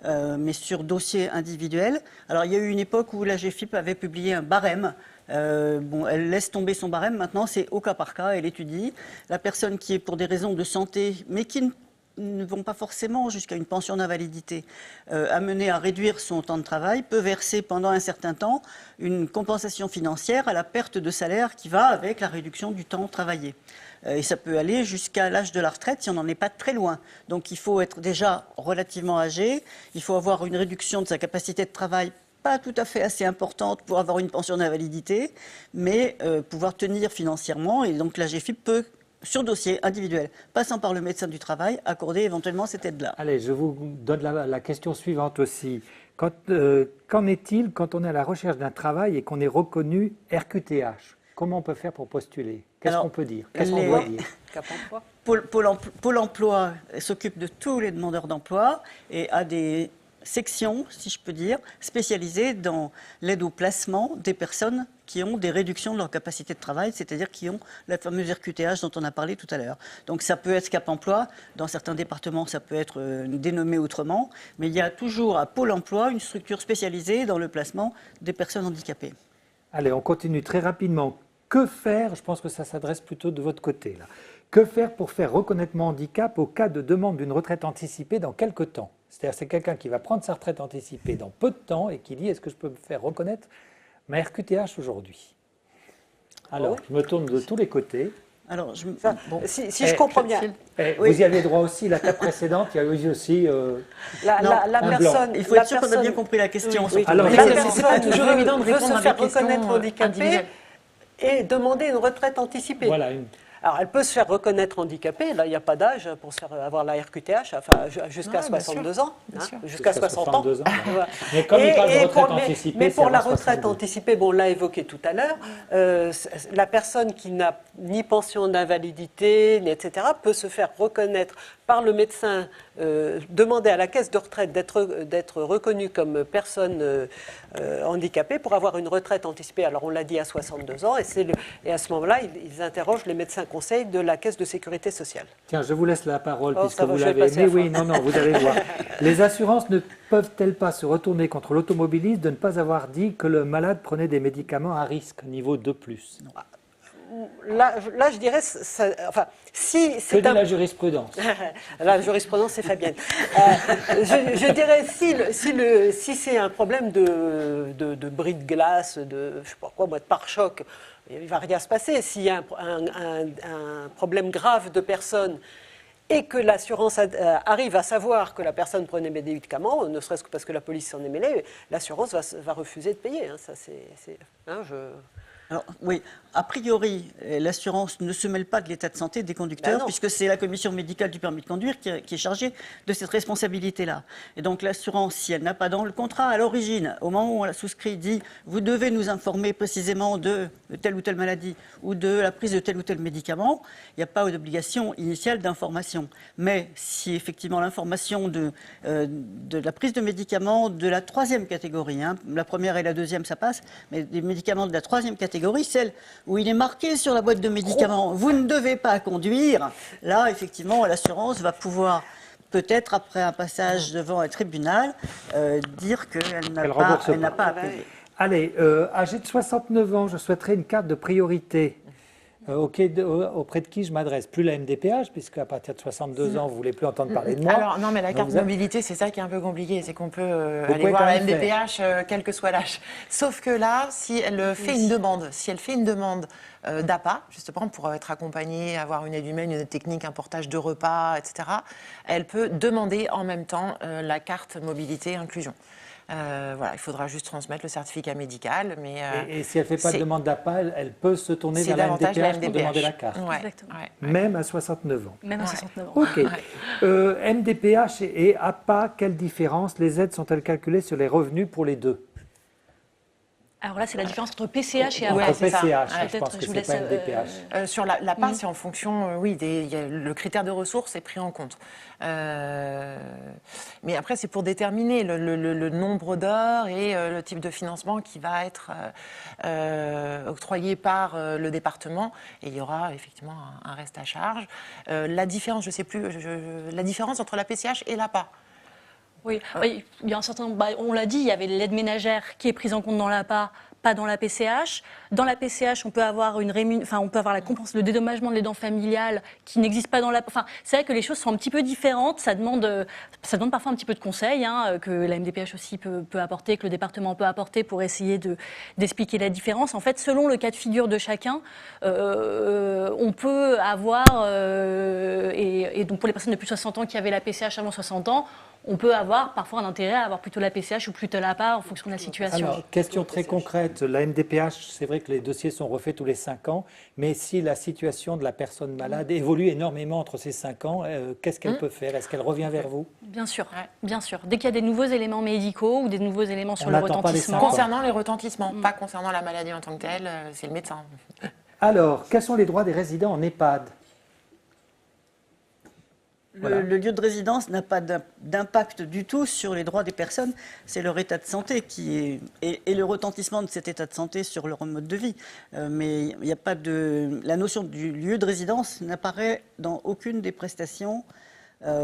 mais sur dossier individuel. Alors il y a eu une époque où l'AGFIP avait publié un barème. Elle laisse tomber son barème, maintenant c'est au cas par cas, elle étudie. La personne qui est pour des raisons de santé, mais qui ne vont pas forcément jusqu'à une pension d'invalidité, amenée à réduire son temps de travail, peut verser pendant un certain temps une compensation financière à la perte de salaire qui va avec la réduction du temps travaillé. Et ça peut aller jusqu'à l'âge de la retraite si on n'en est pas très loin. Donc il faut être déjà relativement âgé, il faut avoir une réduction de sa capacité de travail pas tout à fait assez importante pour avoir une pension d'invalidité, mais pouvoir tenir financièrement. Et donc la GFIP peut, sur dossier individuel, passant par le médecin du travail, accorder éventuellement cette aide-là. Allez, je vous donne la question suivante aussi. Qu'en est-il quand on est à la recherche d'un travail et qu'on est reconnu RQTH? Comment on peut faire pour postuler? Qu'est-ce qu'on peut dire? Qu'est-ce qu'on doit dire? Pôle emploi s'occupe de tous les demandeurs d'emploi et a des sections, si je peux dire, spécialisées dans l'aide au placement des personnes qui ont des réductions de leur capacité de travail, c'est-à-dire qui ont la fameuse RQTH dont on a parlé tout à l'heure. Donc ça peut être Cap Emploi, dans certains départements ça peut être dénommé autrement, mais il y a toujours à Pôle emploi une structure spécialisée dans le placement des personnes handicapées. Allez, on continue très rapidement. Que faire? Je pense que ça s'adresse plutôt de votre côté, là. Que faire pour faire reconnaître mon handicap au cas de demande d'une retraite anticipée dans quelques temps? C'est-à-dire c'est quelqu'un qui va prendre sa retraite anticipée dans peu de temps et qui dit est-ce que je peux me faire reconnaître ma RQTH aujourd'hui? Alors, je me tourne de tous les côtés. Alors, si je comprends bien. Vous y avez droit aussi, la table précédente, il y a eu aussi La personne. Il faut être sûr qu'on a bien compris la question. Oui. Alors, La c'est pas personne toujours évident de veut répondre se à faire des questions reconnaître handicapée individuelles. et demander une retraite anticipée. Voilà, Alors, elle peut se faire reconnaître handicapée. Là, il n'y a pas d'âge pour se faire avoir la RQTH, enfin, jusqu'à Non, bien 62 sûr, ans, bien sûr. jusqu'à 60 ans. 62 ans, Voilà. Mais comme il parle de retraite anticipée, mais pour c'est la avant retraite 62. anticipée, bon, on l'a évoqué tout à l'heure, la personne qui n'a ni pension d'invalidité, etc., peut se faire reconnaître par le médecin, demander à la caisse de retraite d'être reconnue comme personne handicapée pour avoir une retraite anticipée. Alors on l'a dit à 62 ans, et à ce moment-là, ils interrogent les médecins conseils de la caisse de sécurité sociale. Tiens, je vous laisse la parole puisque ça va, vous je vais l'avez. passer Mais à oui, fond. non, vous allez voir. Les assurances ne peuvent-elles pas se retourner contre l'automobiliste de ne pas avoir dit que le malade prenait des médicaments à risque, niveau 2+? Là, je dirais, enfin, si Que c'est dit la jurisprudence? La jurisprudence, c'est Fabienne. Je dirais, si c'est un problème de bris de glace, de, je sais pas quoi, moi, de pare-choc, il ne va rien se passer. S'il y a un problème grave de personne et que l'assurance arrive à savoir que la personne prenait des médicaments, ne serait-ce que parce que la police s'en est mêlée, l'assurance va refuser de payer. Hein, ça, Alors, oui, a priori, l'assurance ne se mêle pas de l'état de santé des conducteurs, puisque c'est la commission médicale du permis de conduire qui est chargée de cette responsabilité-là. Et donc l'assurance, si elle n'a pas dans le contrat, à l'origine, au moment où on l'a souscrit, dit « vous devez nous informer précisément de telle ou telle maladie ou de la prise de tel ou tel médicament », il n'y a pas d'obligation initiale d'information. Mais si effectivement l'information de la prise de médicaments de la 3e catégorie, hein, la première et la 2e ça passe, mais des médicaments de la 3e catégorie, celle où il est marqué sur la boîte de médicaments, vous ne devez pas conduire, là, effectivement, l'assurance va pouvoir, peut-être après un passage devant un tribunal, dire qu'elle n'a pas à payer. Allez, âgé de 69 ans, je souhaiterais une carte de priorité. Auprès de qui je m'adresse? Plus la MDPH, puisque à partir de 62 ans, vous ne voulez plus entendre parler de moi. Alors non, mais la carte vous avez- mobilité, c'est ça qui est un peu compliqué, c'est qu'on peut Vous aller pouvez voir quand la même MDPH quel que soit l'âge. Sauf que là, si elle fait une demande, d'APA, justement pour être accompagnée, avoir une aide humaine, une aide technique, un portage de repas, etc., elle peut demander en même temps la carte mobilité inclusion. Voilà, il faudra juste transmettre le certificat médical. Mais, et si elle ne fait pas de demande d'appel, elle peut se tourner c'est vers la davantage MDPH pour demander la carte. Ouais, Exactement. ouais. Même à 69 ans. Même à 69 ans. Ok. MDPH et APA, quelle différence? Les aides sont-elles calculées sur les revenus pour les deux? Alors là, c'est la différence entre PCH et Ouais, APA. Entre c'est ça. PCH, Ouais, je pense peut-être, que je vous c'est pas laisse, MDPH. Sur l'APA, c'est en fonction, oui, le critère de ressources est pris en compte. Mais après, c'est pour déterminer le nombre d'heures et le type de financement qui va être octroyé par le département. Et il y aura effectivement un reste à charge. La différence, je ne sais plus, la différence entre la PCH et l'APA. Oui, oui, il y a un certain, on l'a dit, il y avait l'aide ménagère qui est prise en compte dans l'APA, pas dans la PCH. Dans la PCH, on peut avoir on peut avoir le dédommagement de l'aidant familial qui n'existe pas dans l'APA. Enfin, c'est vrai que les choses sont un petit peu différentes. Ça demande parfois un petit peu de conseils, hein, que la MDPH aussi peut apporter, que le département peut apporter pour essayer d'expliquer la différence. En fait, selon le cas de figure de chacun, on peut avoir et et donc pour les personnes de plus de 60 ans qui avaient la PCH avant 60 ans, on peut avoir parfois un intérêt à avoir plutôt la PCH ou plutôt l'APA en fonction de la situation. Alors, question très concrète, la MDPH, c'est vrai que les dossiers sont refaits tous les 5 ans, mais si la situation de la personne malade évolue énormément entre ces 5 ans, qu'est-ce qu'elle peut faire? Est-ce qu'elle revient vers vous? Bien sûr, bien sûr. Dès qu'il y a des nouveaux éléments médicaux ou des nouveaux éléments sur On le n'attend pas les retentissement. 5 ans. Concernant les retentissements, pas concernant la maladie en tant que telle, c'est le médecin. Alors, quels sont les droits des résidents en EHPAD? Voilà. Le lieu de résidence n'a pas d'impact du tout sur les droits des personnes. C'est leur état de santé qui est et le retentissement de cet état de santé sur leur mode de vie. Mais il n'y a pas de la notion du lieu de résidence n'apparaît dans aucune des prestations.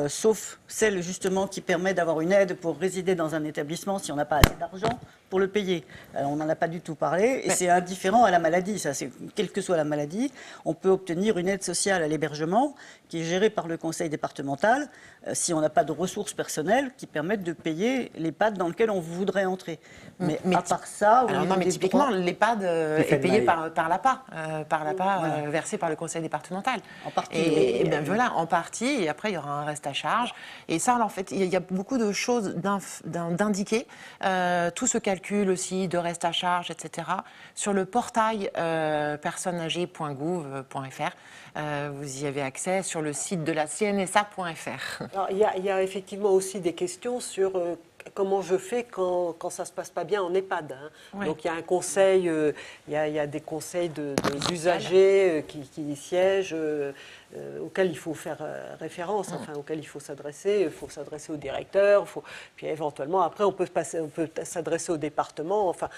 Sauf celle justement qui permet d'avoir une aide pour résider dans un établissement si on n'a pas assez d'argent pour le payer. On n'en a pas du tout parlé et c'est indifférent à la maladie. Ça, quelle que soit la maladie, on peut obtenir une aide sociale à l'hébergement qui est gérée par le conseil départemental si on n'a pas de ressources personnelles qui permettent de payer l'EHPAD dans lequel on voudrait entrer. Mais à part ça, alors non, mais typiquement, l'EHPAD est payé par l'APA, versé par le conseil départemental. En partie. Et bien voilà, en partie. Et après, il y aura un reste à charge. Et ça, en fait, il y a beaucoup de choses d'indiquer. Tout ce calcul aussi de reste à charge, etc. Sur le portail personnesâgées.gouv.fr. Vous y avez accès sur le site de la CNSA.fr. Alors, il y a effectivement aussi des questions sur comment je fais quand ça ne se passe pas bien en EHPAD. Ouais. Donc il y a un conseil, il y a des conseils d'usagers qui y siègent, auxquels il faut faire référence, enfin auxquels il faut s'adresser au directeur, puis éventuellement après on peut s'adresser au département. Enfin,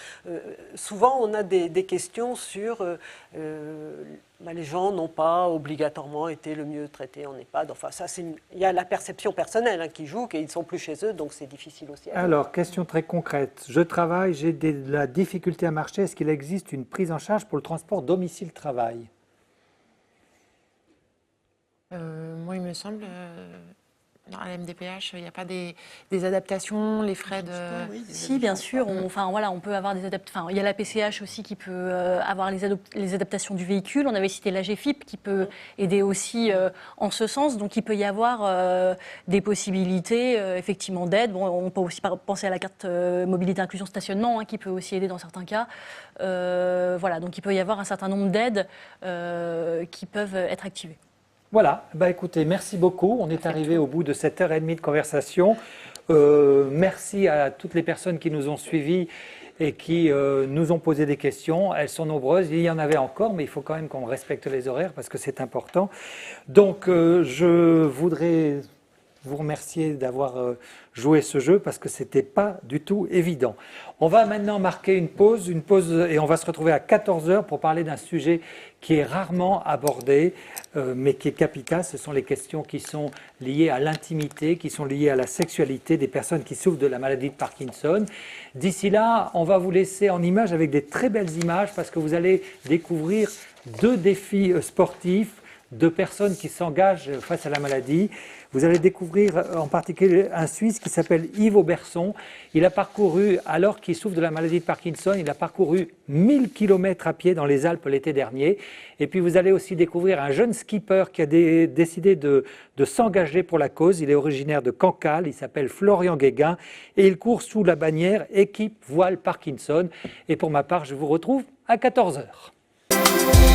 souvent on a des questions sur les gens n'ont pas obligatoirement été le mieux traités en EHPAD. Enfin, ça, il y a la perception personnelle qui joue, qu'ils ne sont plus chez eux, donc c'est difficile aussi. Alors, question très concrète. Je travaille, j'ai de la difficulté à marcher. Est-ce qu'il existe une prise en charge pour le transport domicile-travail? Moi, il me semble, à la MDPH, il n'y a pas des adaptations, les frais de... Si, bien sûr. On peut avoir des adaptations. Il y a la PCH aussi qui peut avoir les adaptations du véhicule. On avait cité l'AGFIP qui peut aider aussi en ce sens. Donc, il peut y avoir des possibilités, effectivement, d'aide. Bon, on peut aussi penser à la carte mobilité inclusion stationnement qui peut aussi aider dans certains cas. Donc, il peut y avoir un certain nombre d'aides qui peuvent être activées. Voilà, écoutez, merci beaucoup. On est arrivé au bout de cette heure et demie de conversation. Merci à toutes les personnes qui nous ont suivis et qui nous ont posé des questions. Elles sont nombreuses, il y en avait encore, mais il faut quand même qu'on respecte les horaires parce que c'est important. Donc, je voudrais vous remercier d'avoir joué ce jeu parce que ce n'était pas du tout évident. On va maintenant marquer une pause et on va se retrouver à 14 h pour parler d'un sujet qui est rarement abordé, mais qui est capital. Ce sont les questions qui sont liées à l'intimité, qui sont liées à la sexualité des personnes qui souffrent de la maladie de Parkinson. D'ici là, on va vous laisser en images avec des très belles images parce que vous allez découvrir 2 défis sportifs de personnes qui s'engagent face à la maladie. Vous allez découvrir en particulier un Suisse qui s'appelle Yves Auberson. Il a parcouru, alors qu'il souffre de la maladie de Parkinson, il a parcouru 1000 km à pied dans les Alpes l'été dernier. Et puis vous allez aussi découvrir un jeune skipper qui a décidé de s'engager pour la cause. Il est originaire de Cancale, il s'appelle Florian Guéguin et il court sous la bannière Équipe Voile Parkinson. Et pour ma part, je vous retrouve à 14 h.